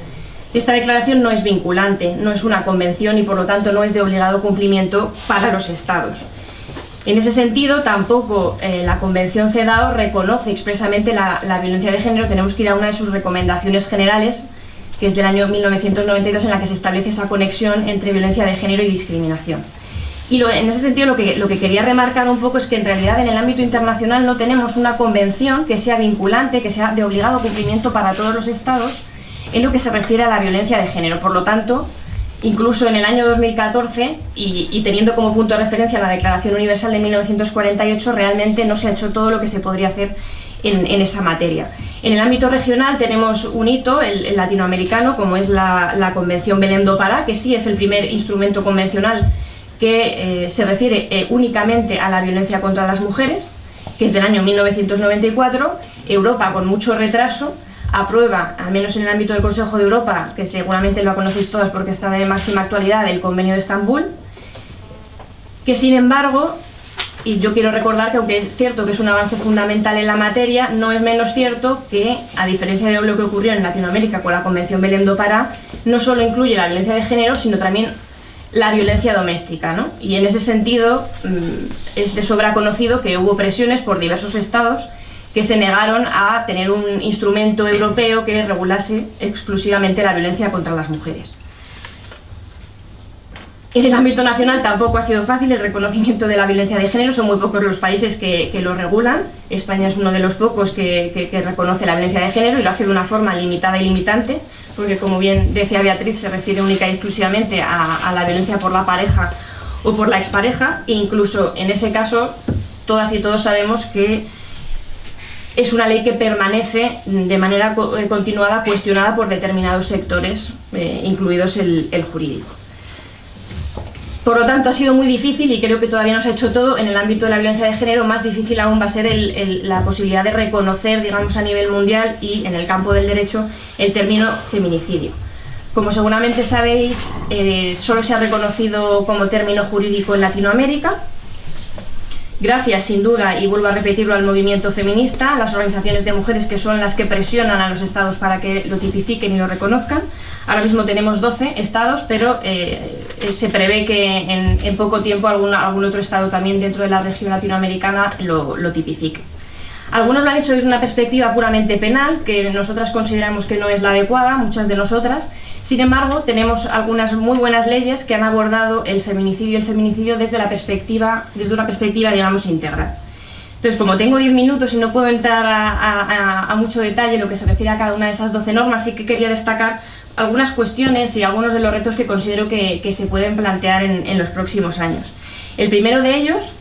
Esta declaración no es vinculante, no es una convención y por lo tanto no es de obligado cumplimiento para los Estados. En ese sentido, tampoco la Convención CEDAW reconoce expresamente la violencia de género. Tenemos que ir a una de sus recomendaciones generales, que es del año 1992, en la que se establece esa conexión entre violencia de género y discriminación. Y en ese sentido lo que quería remarcar un poco es que en realidad en el ámbito internacional no tenemos una convención que sea vinculante, que sea de obligado cumplimiento para todos los Estados, en lo que se refiere a la violencia de género. Por lo tanto, incluso en el año 2014, y teniendo como punto de referencia la Declaración Universal de 1948, realmente no se ha hecho todo lo que se podría hacer en esa materia. En el ámbito regional tenemos un hito, el latinoamericano, como es la Convención Belém do Pará, que sí es el primer instrumento convencional que se refiere únicamente a la violencia contra las mujeres. que es del año 1994, Europa, con mucho retraso, aprueba, al menos en el ámbito del Consejo de Europa, que seguramente lo conocéis todos porque está de máxima actualidad, el Convenio de Estambul, que sin embargo, y yo quiero recordar que aunque es cierto que es un avance fundamental en la materia, no es menos cierto que, a diferencia de lo que ocurrió en Latinoamérica con la Convención Belém do Pará, no solo incluye la violencia de género, sino también la violencia doméstica, ¿no? Y en ese sentido es de sobra conocido que hubo presiones por diversos estados que se negaron a tener un instrumento europeo que regulase exclusivamente la violencia contra las mujeres. En el ámbito nacional tampoco ha sido fácil el reconocimiento de la violencia de género, son muy pocos los países que lo regulan. España es uno de los pocos que reconoce la violencia de género y lo hace de una forma limitada y limitante, porque como bien decía Beatriz, se refiere única y exclusivamente a la violencia por la pareja o por la expareja, e incluso en ese caso todas y todos sabemos que es una ley que permanece de manera continuada cuestionada por determinados sectores, incluidos el jurídico. Por lo tanto, ha sido muy difícil y creo que todavía nos ha hecho todo en el ámbito de la violencia de género. Más difícil aún va a ser la posibilidad de reconocer, digamos, a nivel mundial y en el campo del derecho el término feminicidio. Como seguramente sabéis, solo se ha reconocido como término jurídico en Latinoamérica, gracias sin duda, y vuelvo a repetirlo, al movimiento feminista, las organizaciones de mujeres que son las que presionan a los estados para que lo tipifiquen y lo reconozcan. Ahora mismo tenemos 12 estados, pero se prevé que en poco tiempo algún otro estado también dentro de la región latinoamericana lo tipifique. Algunos lo han hecho desde una perspectiva puramente penal, que nosotras consideramos que no es la adecuada, muchas de nosotras. Sin embargo, tenemos algunas muy buenas leyes que han abordado el feminicidio y el feminicidio desde una perspectiva, digamos, integral. Entonces, como tengo 10 minutos y no puedo entrar a mucho detalle en lo que se refiere a cada una de esas 12 normas, sí que quería destacar algunas cuestiones y algunos de los retos que considero que se pueden plantear en los próximos años. El primero de ellos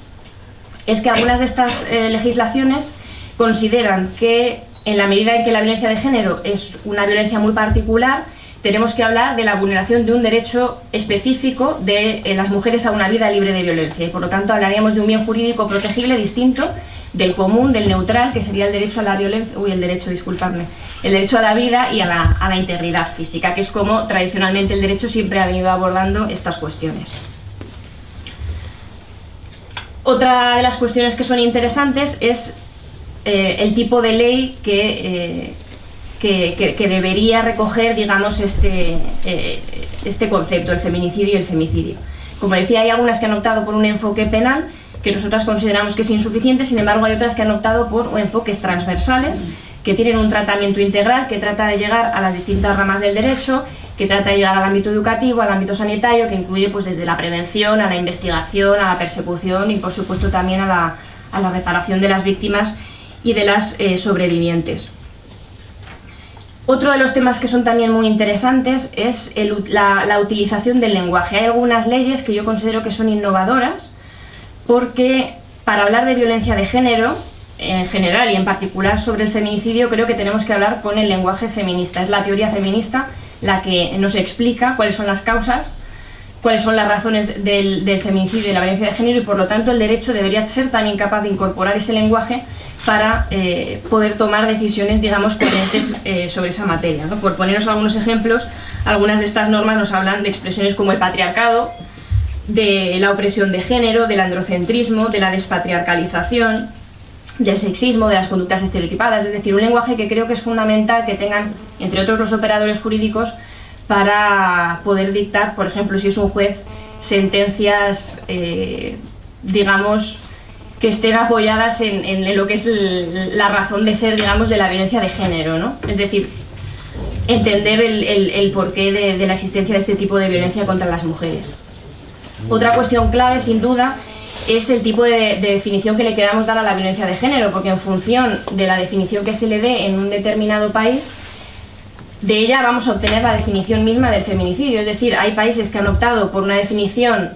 es que algunas de estas legislaciones consideran que, en la medida en que la violencia de género es una violencia muy particular, tenemos que hablar de la vulneración de un derecho específico de las mujeres a una vida libre de violencia, y por lo tanto hablaríamos de un bien jurídico protegible distinto del común, del neutral, que sería el derecho a la violencia, el derecho a la vida y a la integridad física, que es como tradicionalmente el derecho siempre ha venido abordando estas cuestiones. Otra de las cuestiones que son interesantes es el tipo de ley que debería recoger, digamos, este concepto, el feminicidio y el femicidio. Como decía, hay algunas que han optado por un enfoque penal, que nosotras consideramos que es insuficiente. Sin embargo, hay otras que han optado por enfoques transversales, que tienen un tratamiento integral, que trata de llegar a las distintas ramas del derecho, que trata de llegar al ámbito educativo, al ámbito sanitario, que incluye pues desde la prevención, a la investigación, a la persecución y por supuesto también a la reparación de las víctimas y de las sobrevivientes. Otro de los temas que son también muy interesantes es la utilización del lenguaje. Hay algunas leyes que yo considero que son innovadoras, porque para hablar de violencia de género, en general y en particular sobre el feminicidio, creo que tenemos que hablar con el lenguaje feminista. Es la teoría feminista la que nos explica cuáles son las causas, cuáles son las razones del feminicidio y de la violencia de género, y por lo tanto el derecho debería ser también capaz de incorporar ese lenguaje para poder tomar decisiones, digamos, coherentes sobre esa materia, ¿no? Por poneros algunos ejemplos, algunas de estas normas nos hablan de expresiones como el patriarcado, de la opresión de género, del androcentrismo, de la despatriarcalización, del sexismo, de las conductas estereotipadas. Es decir, un lenguaje que creo que es fundamental que tengan, entre otros, los operadores jurídicos para poder dictar, por ejemplo, si es un juez, sentencias, digamos, que estén apoyadas en lo que es la razón de ser, digamos, de la violencia de género, ¿no? Es decir, entender el porqué de la existencia de este tipo de violencia contra las mujeres. Otra cuestión clave, sin duda, es el tipo de definición que le queramos dar a la violencia de género, porque en función de la definición que se le dé en un determinado país, de ella vamos a obtener la definición misma del feminicidio. Es decir, hay países que han optado por una definición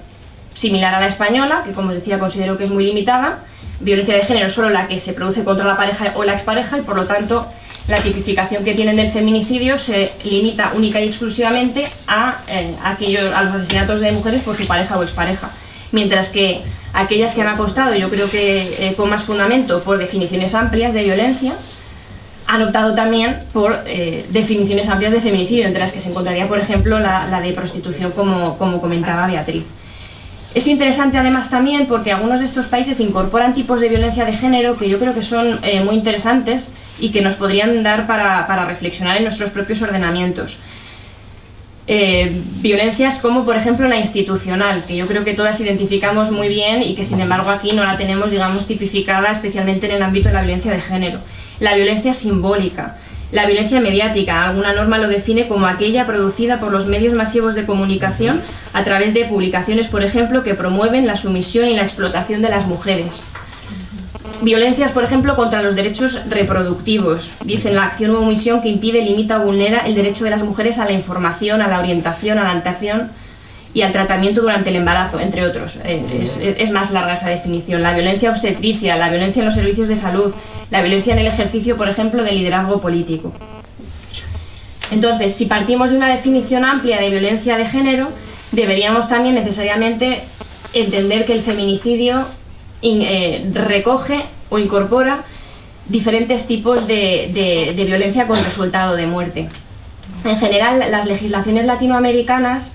similar a la española, que como os decía considero que es muy limitada. Violencia de género solo la que se produce contra la pareja o la expareja, y por lo tanto la tipificación que tienen del feminicidio se limita única y exclusivamente a los asesinatos de mujeres por su pareja o expareja. mientras que aquellas que han apostado, yo creo que con más fundamento, por definiciones amplias de violencia, han optado también por definiciones amplias de feminicidio, entre las que se encontraría, por ejemplo, la de prostitución, como comentaba Beatriz. Es interesante además también porque algunos de estos países incorporan tipos de violencia de género que yo creo que son muy interesantes y que nos podrían dar para reflexionar en nuestros propios ordenamientos. Violencias como, por ejemplo, la institucional, que yo creo que todas identificamos muy bien y que sin embargo aquí no la tenemos, digamos, tipificada, especialmente en el ámbito de la violencia de género. La violencia simbólica, la violencia mediática, alguna norma lo define como aquella producida por los medios masivos de comunicación a través de publicaciones, por ejemplo, que promueven la sumisión y la explotación de las mujeres. Violencias, por ejemplo, contra los derechos reproductivos. Dicen la acción o omisión que impide, limita o vulnera el derecho de las mujeres a la información, a la orientación, a la orientación y al tratamiento durante el embarazo, entre otros. Es más larga esa definición. La violencia obstetricia, la violencia en los servicios de salud, la violencia en el ejercicio, por ejemplo, del liderazgo político. Entonces, si partimos de una definición amplia de violencia de género, deberíamos también necesariamente entender que el feminicidio recoge o incorpora diferentes tipos de violencia con resultado de muerte. En general, las legislaciones latinoamericanas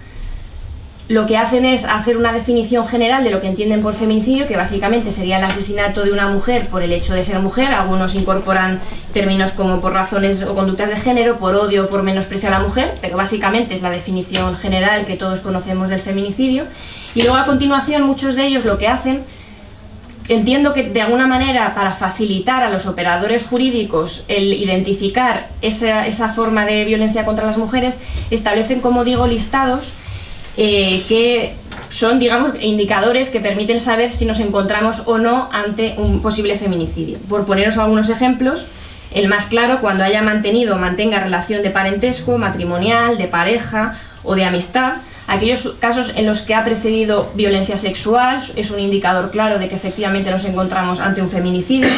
lo que hacen es hacer una definición general de lo que entienden por feminicidio, que básicamente sería el asesinato de una mujer por el hecho de ser mujer. Algunos incorporan términos como por razones o conductas de género, por odio o por menosprecio a la mujer, pero básicamente es la definición general que todos conocemos del feminicidio. Y luego a continuación muchos de ellos lo que hacen, entiendo que de alguna manera para facilitar a los operadores jurídicos el identificar esa forma de violencia contra las mujeres, establecen, como digo, listados que son, digamos, indicadores que permiten saber si nos encontramos o no ante un posible feminicidio. Por poneros algunos ejemplos, el más claro, cuando haya mantenido o mantenga relación de parentesco, matrimonial, de pareja o de amistad. Aquellos casos en los que ha precedido violencia sexual es un indicador claro de que efectivamente nos encontramos ante un feminicidio.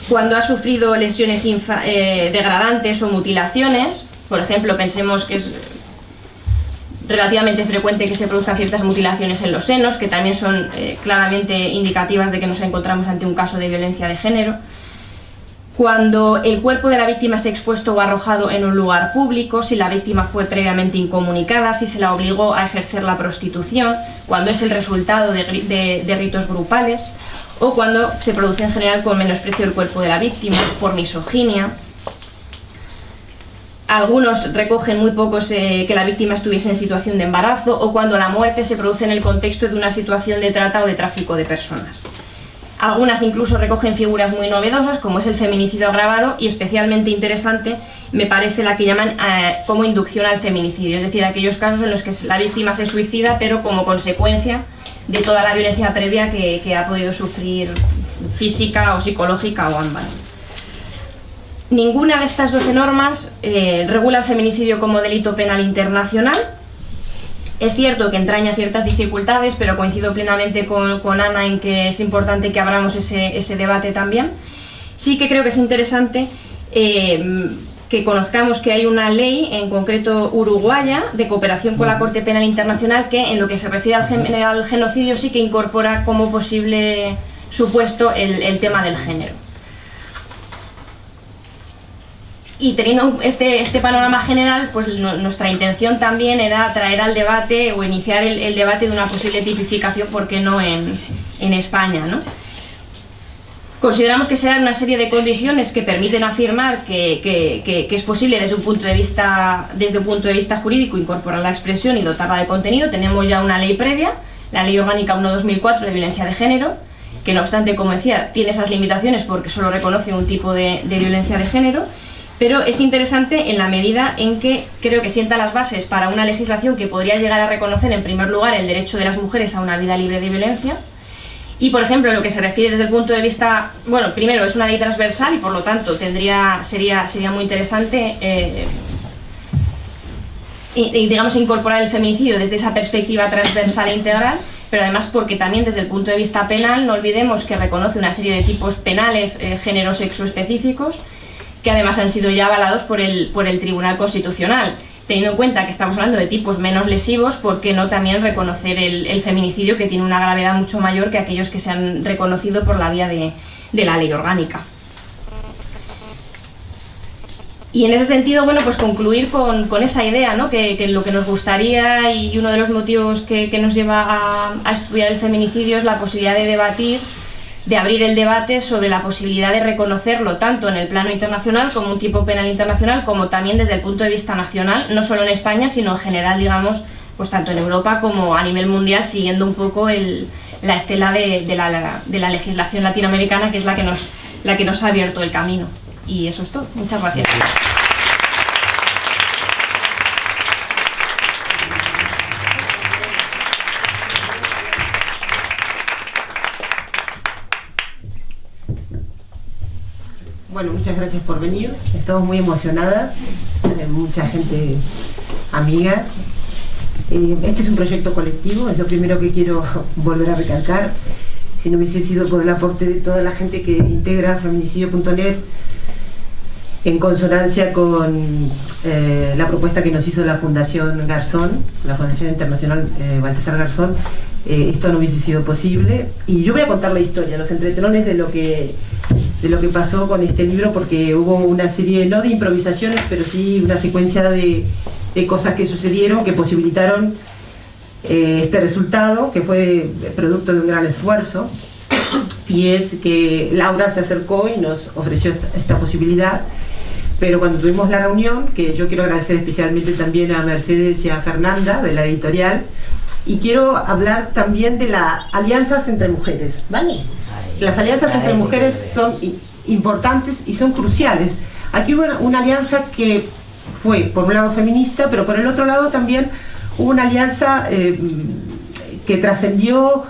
Cuando ha sufrido lesiones degradantes o mutilaciones, por ejemplo, pensemos que es relativamente frecuente que se produzcan ciertas mutilaciones en los senos, que también son claramente indicativas de que nos encontramos ante un caso de violencia de género. Cuando el cuerpo de la víctima es expuesto o arrojado en un lugar público, si la víctima fue previamente incomunicada, si se la obligó a ejercer la prostitución, cuando es el resultado de ritos grupales, o cuando se produce en general con menosprecio del cuerpo de la víctima, por misoginia. Algunos recogen muy pocos que la víctima estuviese en situación de embarazo, o cuando la muerte se produce en el contexto de una situación de trata o de tráfico de personas. Algunas incluso recogen figuras muy novedosas, como es el feminicidio agravado, y especialmente interesante me parece la que llaman como inducción al feminicidio, es decir, aquellos casos en los que la víctima se suicida pero como consecuencia de toda la violencia previa que ha podido sufrir, física o psicológica o ambas. Ninguna de estas 12 normas regula el feminicidio como delito penal internacional. Es cierto que entraña ciertas dificultades, pero coincido plenamente con Ana en que es importante que abramos ese debate también. Sí que creo que es interesante que conozcamos que hay una ley, en concreto uruguaya, de cooperación con la Corte Penal Internacional, que en lo que se refiere al genocidio sí que incorpora como posible supuesto el tema del género. Y teniendo este panorama general, pues nuestra intención también era traer al debate o iniciar el debate de una posible tipificación, ¿por qué no en España, ¿no? Consideramos que se dan una serie de condiciones que permiten afirmar que es posible desde un punto de vista jurídico incorporar la expresión y dotarla de contenido. Tenemos ya una ley previa, la Ley Orgánica 1/2004 de violencia de género, que no obstante, como decía, tiene esas limitaciones porque solo reconoce un tipo de violencia de género. Pero es interesante en la medida en que creo que sienta las bases para una legislación que podría llegar a reconocer en primer lugar el derecho de las mujeres a una vida libre de violencia. Y por ejemplo, en lo que se refiere desde el punto de vista, bueno, primero es una ley transversal y por lo tanto sería muy interesante digamos incorporar el feminicidio desde esa perspectiva transversal e integral, pero además porque también desde el punto de vista penal no olvidemos que reconoce una serie de tipos penales género-sexo específicos, que además han sido ya avalados por el Tribunal Constitucional. teniendo en cuenta que estamos hablando de tipos menos lesivos, ¿por qué no también reconocer el feminicidio, que tiene una gravedad mucho mayor que aquellos que se han reconocido por la vía de la ley orgánica? Y en ese sentido, bueno, pues concluir con esa idea, ¿no? Que lo que nos gustaría, y uno de los motivos que nos lleva a estudiar el feminicidio, es la posibilidad de debatir, de abrir el debate sobre la posibilidad de reconocerlo tanto en el plano internacional como un tipo penal internacional, como también desde el punto de vista nacional, no solo en España, sino en general, digamos, pues tanto en Europa como a nivel mundial, siguiendo un poco la estela de la legislación latinoamericana, que es la que nos ha abierto el camino. Y eso es todo. Muchas gracias. Bueno, muchas gracias por venir. Estamos muy emocionadas, mucha gente amiga. Este es un proyecto colectivo, es lo primero que quiero volver a recalcar. Si no hubiese sido por el aporte de toda la gente que integra feminicidio.net, en consonancia con la propuesta que nos hizo la Fundación Garzón, la Fundación Internacional Baltasar Garzón, esto no hubiese sido posible. Y yo voy a contar la historia, los entretelones de lo que pasó con este libro, porque hubo una serie, no de improvisaciones, pero sí una secuencia de cosas que sucedieron que posibilitaron este resultado, que fue producto de un gran esfuerzo. Y es que Laura se acercó y nos ofreció esta posibilidad. Pero cuando tuvimos la reunión, que yo quiero agradecer especialmente también a Mercedes y a Fernanda de la editorial, y quiero hablar también de las alianzas entre mujeres, ¿vale? Las alianzas entre mujeres son importantes y son cruciales. Aquí hubo una alianza que fue, por un lado, feminista, pero por el otro lado también hubo una alianza que trascendió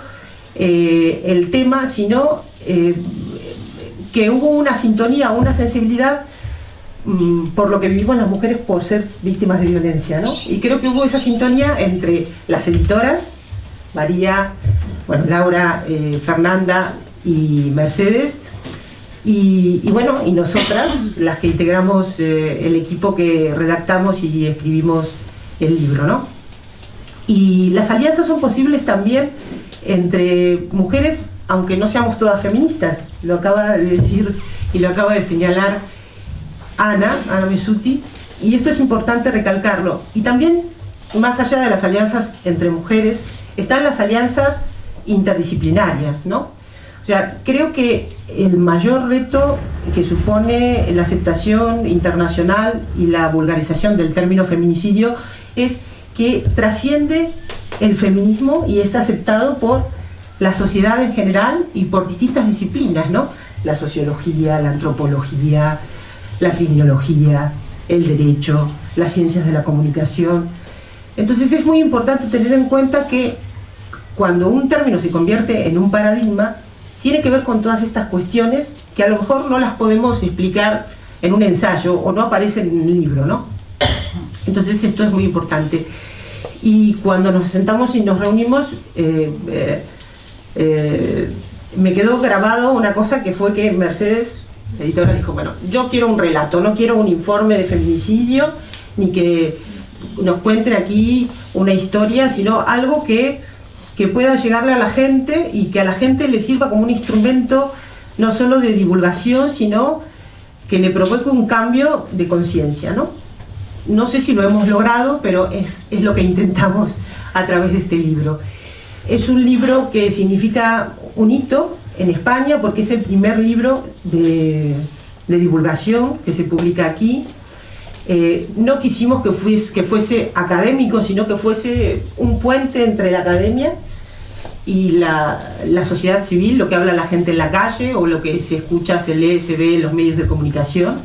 el tema, sino que hubo una sintonía, una sensibilidad por lo que vivimos las mujeres por ser víctimas de violencia, ¿no? Y creo que hubo esa sintonía entre las editoras, María, bueno, Laura, Fernanda y Mercedes, y bueno, y nosotras, las que integramos el equipo que redactamos y escribimos el libro, ¿no? Y las alianzas son posibles también entre mujeres, aunque no seamos todas feministas. Lo acaba de decir y lo acaba de señalar Ana Mesuti, y esto es importante recalcarlo. Y también, más allá de las alianzas entre mujeres, están las alianzas interdisciplinarias, ¿no? O sea, creo que el mayor reto que supone la aceptación internacional y la vulgarización del término feminicidio es que trasciende el feminismo y es aceptado por la sociedad en general y por distintas disciplinas, ¿no? La sociología, la antropología, la criminología, el derecho, las ciencias de la comunicación. Entonces es muy importante tener en cuenta que cuando un término se convierte en un paradigma, tiene que ver con todas estas cuestiones que a lo mejor no las podemos explicar en un ensayo o no aparecen en el libro, ¿no? Entonces esto es muy importante. Y cuando nos sentamos y nos reunimos, me quedó grabado una cosa, que fue que Mercedes, la editora, dijo: bueno, yo quiero un relato, no quiero un informe de feminicidio, ni que nos cuenten aquí una historia, sino algo que pueda llegarle a la gente y que a la gente le sirva como un instrumento no solo de divulgación, sino que le provoque un cambio de conciencia, ¿no? No sé si lo hemos logrado, pero es lo que intentamos a través de este libro. Es un libro que significa un hito en España, porque es el primer libro de divulgación que se publica aquí. No quisimos que fuese académico, sino que fuese un puente entre la academia y la sociedad civil, lo que habla la gente en la calle o lo que se escucha, se lee, se ve en los medios de comunicación,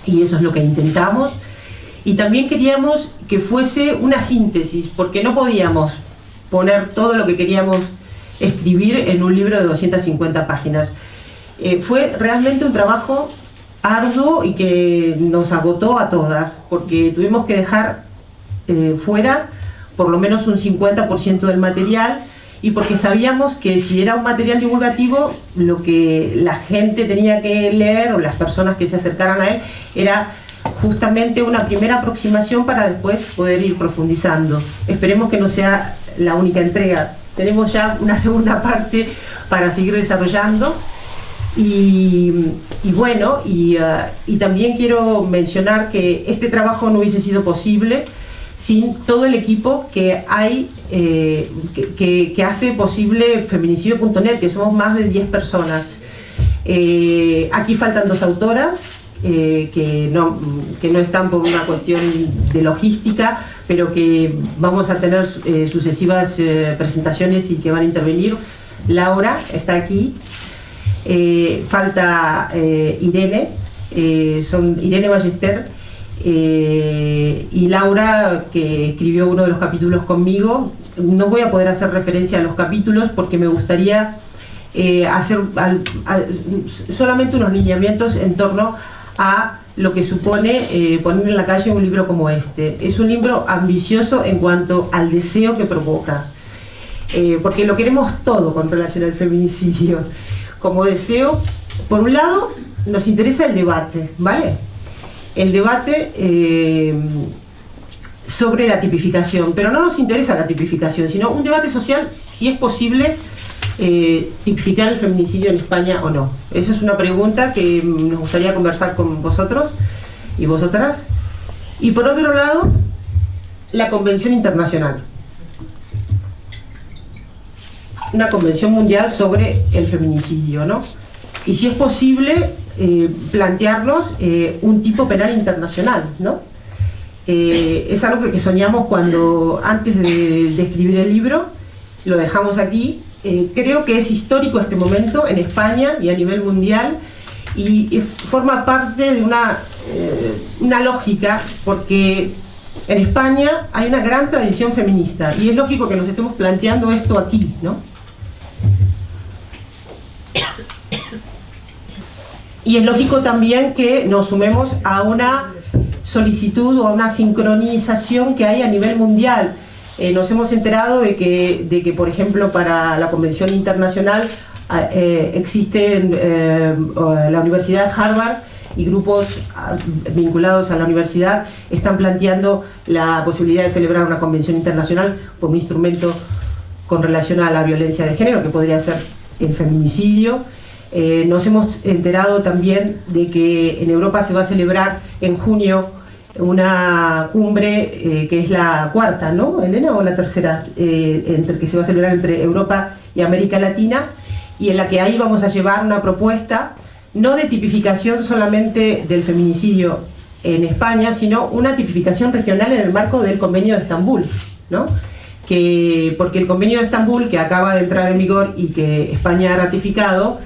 y eso es lo que intentamos. Y también queríamos que fuese una síntesis, porque no podíamos poner todo lo que queríamos escribir en un libro de 250 páginas. Fue realmente un trabajo arduo y que nos agotó a todas, porque tuvimos que dejar fuera por lo menos un 50% del material, y porque sabíamos que si era un material divulgativo, lo que la gente tenía que leer, o las personas que se acercaran a él, era justamente una primera aproximación para después poder ir profundizando. Esperemos que no sea la única entrega. Tenemos ya una segunda parte para seguir desarrollando. Y bueno, y también quiero mencionar que este trabajo no hubiese sido posible sin todo el equipo que hay, que hace posible feminicidio.net, que somos más de 10 personas. Aquí faltan 2 autoras que no están por una cuestión de logística, pero que vamos a tener sucesivas presentaciones y que van a intervenir. Laura está aquí. Falta Irene, son Irene Ballester y Laura, que escribió uno de los capítulos conmigo. No voy a poder hacer referencia a los capítulos porque me gustaría hacer solamente unos lineamientos en torno a lo que supone poner en la calle un libro como este. Es un libro ambicioso en cuanto al deseo que provoca, porque lo queremos todo con relación al feminicidio. Como deseo, por un lado, nos interesa el debate, ¿vale? El debate sobre la tipificación, pero no nos interesa la tipificación, sino un debate social, si es posible tipificar el feminicidio en España o no. Esa es una pregunta que nos gustaría conversar con vosotros y vosotras. Y por otro lado, la Convención Internacional. Una convención mundial sobre el feminicidio, ¿no? Y si es posible plantearnos un tipo penal internacional, ¿no? Es algo que soñamos cuando, antes de escribir el libro, lo dejamos aquí. Creo que es histórico este momento en España y a nivel mundial, y forma parte de una lógica, porque en España hay una gran tradición feminista y es lógico que nos estemos planteando esto aquí, ¿no? Y es lógico también que nos sumemos a una solicitud o a una sincronización que hay a nivel mundial. Nos hemos enterado de que, por ejemplo, para la Convención Internacional existe la Universidad de Harvard, y grupos vinculados a la universidad están planteando la posibilidad de celebrar una convención internacional por un instrumento con relación a la violencia de género, que podría ser el feminicidio. Nos hemos enterado también de que en Europa se va a celebrar en junio una cumbre que es la cuarta, ¿no, Elena? ¿O la tercera? Que se va a celebrar entre Europa y América Latina, y en la que ahí vamos a llevar una propuesta no de tipificación solamente del feminicidio en España, sino una tipificación regional en el marco del Convenio de Estambul, ¿no? Porque el Convenio de Estambul, que acaba de entrar en vigor y que España ha ratificado,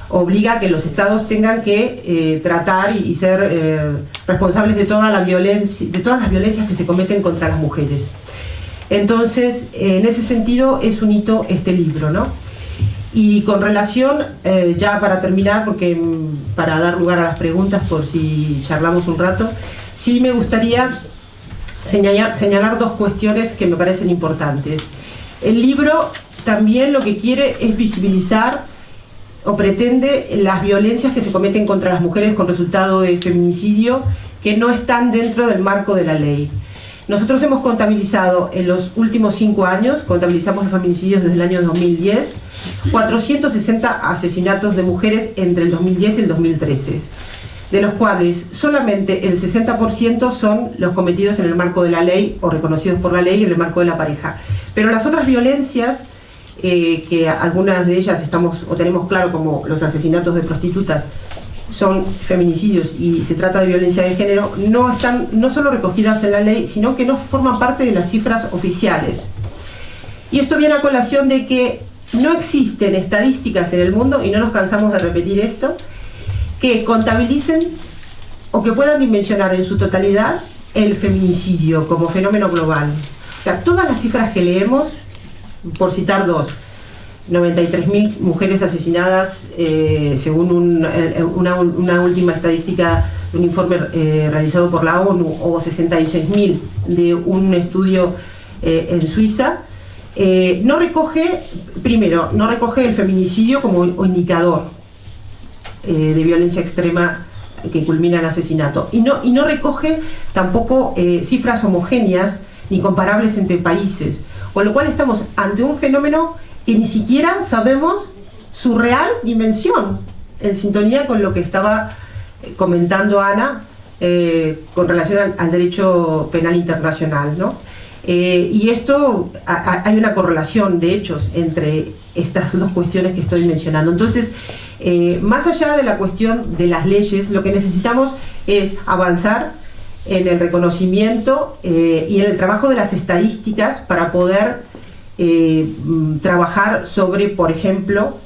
obliga a que los estados tengan que tratar y ser responsables de toda la violencia, de todas las violencias que se cometen contra las mujeres. Entonces, en ese sentido es un hito este libro, ¿no? Y con relación, ya para terminar, porque para dar lugar a las preguntas por si charlamos un rato, sí me gustaría señalar 2 cuestiones que me parecen importantes. El libro también lo que quiere es visibilizar o pretende las violencias que se cometen contra las mujeres con resultado de feminicidio que no están dentro del marco de la ley. Nosotros hemos contabilizado en los últimos 5 años, contabilizamos los feminicidios desde el año 2010, 460 asesinatos de mujeres entre el 2010 y el 2013, de los cuales solamente el 60% son los cometidos en el marco de la ley o reconocidos por la ley en el marco de la pareja. Pero las otras violencias, que algunas de ellas tenemos claro, como los asesinatos de prostitutas, son feminicidios y se trata de violencia de género, no están no solo recogidas en la ley, sino que no forman parte de las cifras oficiales. Y esto viene a colación de que no existen estadísticas en el mundo, y no nos cansamos de repetir esto, que contabilicen o que puedan dimensionar en su totalidad el feminicidio como fenómeno global. O sea, todas las cifras que leemos, por citar 2, 93.000 mujeres asesinadas según una última estadística, un informe realizado por la ONU, o 66.000 de un estudio en Suiza, no recoge el feminicidio como indicador de violencia extrema que culmina en asesinato. Y no recoge tampoco cifras homogéneas ni comparables entre países, con lo cual estamos ante un fenómeno que ni siquiera sabemos su real dimensión, en sintonía con lo que estaba comentando Ana con relación al derecho penal internacional, ¿no? Y esto, hay una correlación de hechos entre estas dos cuestiones que estoy mencionando. Entonces, más allá de la cuestión de las leyes, lo que necesitamos es avanzar en el reconocimiento y en el trabajo de las estadísticas para poder trabajar sobre, por ejemplo,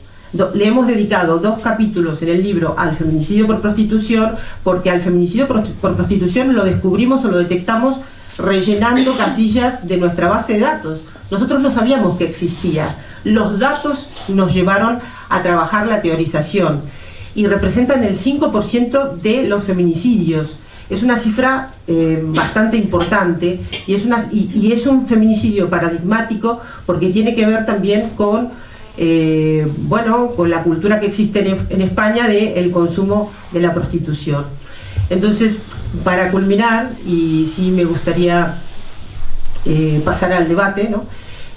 le hemos dedicado 2 capítulos en el libro al feminicidio por prostitución, porque al feminicidio por prostitución lo descubrimos o lo detectamos rellenando casillas de nuestra base de datos. Nosotros no sabíamos que existía. Los datos nos llevaron a trabajar la teorización y representan el 5% de los feminicidios. Es una cifra bastante importante y es un feminicidio paradigmático porque tiene que ver también con con la cultura que existe en España del consumo de la prostitución. Entonces, para culminar, y sí me gustaría pasar al debate, ¿no?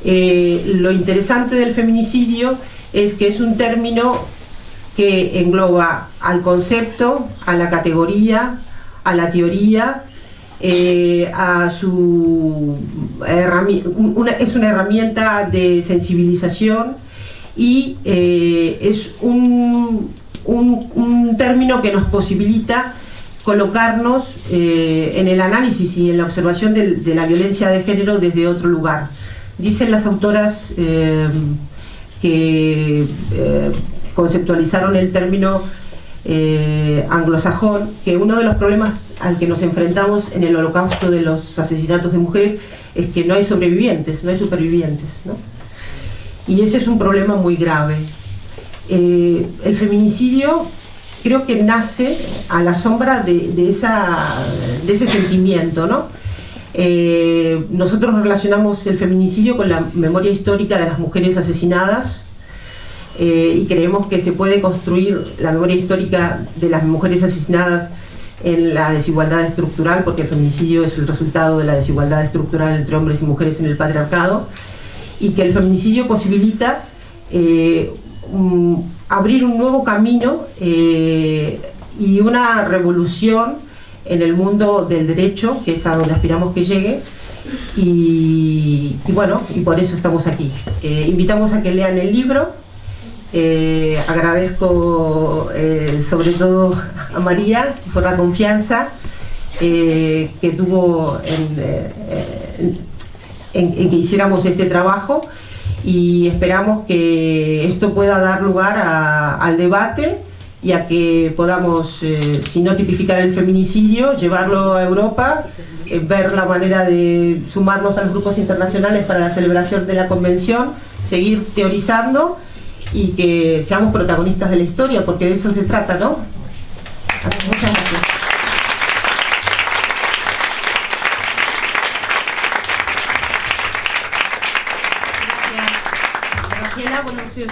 Lo interesante del feminicidio es que es un término que engloba al concepto, a la categoría, a la teoría, es una herramienta de sensibilización y es un término que nos posibilita colocarnos en el análisis y en la observación de la violencia de género desde otro lugar. Dicen las autoras que conceptualizaron el término anglosajón, que uno de los problemas al que nos enfrentamos en el holocausto de los asesinatos de mujeres es que no hay sobrevivientes, no hay supervivientes, ¿no? Y ese es un problema muy grave. El feminicidio creo que nace a la sombra de ese sentimiento, ¿no? Nosotros relacionamos el feminicidio con la memoria histórica de las mujeres asesinadas y creemos que se puede construir la memoria histórica de las mujeres asesinadas en la desigualdad estructural, porque el feminicidio es el resultado de la desigualdad estructural entre hombres y mujeres en el patriarcado, y que el feminicidio posibilita abrir un nuevo camino y una revolución en el mundo del derecho, que es a donde aspiramos que llegue, y por eso estamos aquí. Invitamos a que lean el libro. Agradezco sobre todo a María por la confianza que tuvo en que hiciéramos este trabajo, y esperamos que esto pueda dar lugar al debate y a que podamos, si no tipificar el feminicidio, llevarlo a Europa, ver la manera de sumarnos a los grupos internacionales para la celebración de la convención, seguir teorizando y que seamos protagonistas de la historia, porque de eso se trata, ¿no? Muchas gracias. Gracias. Graciela, buenos días.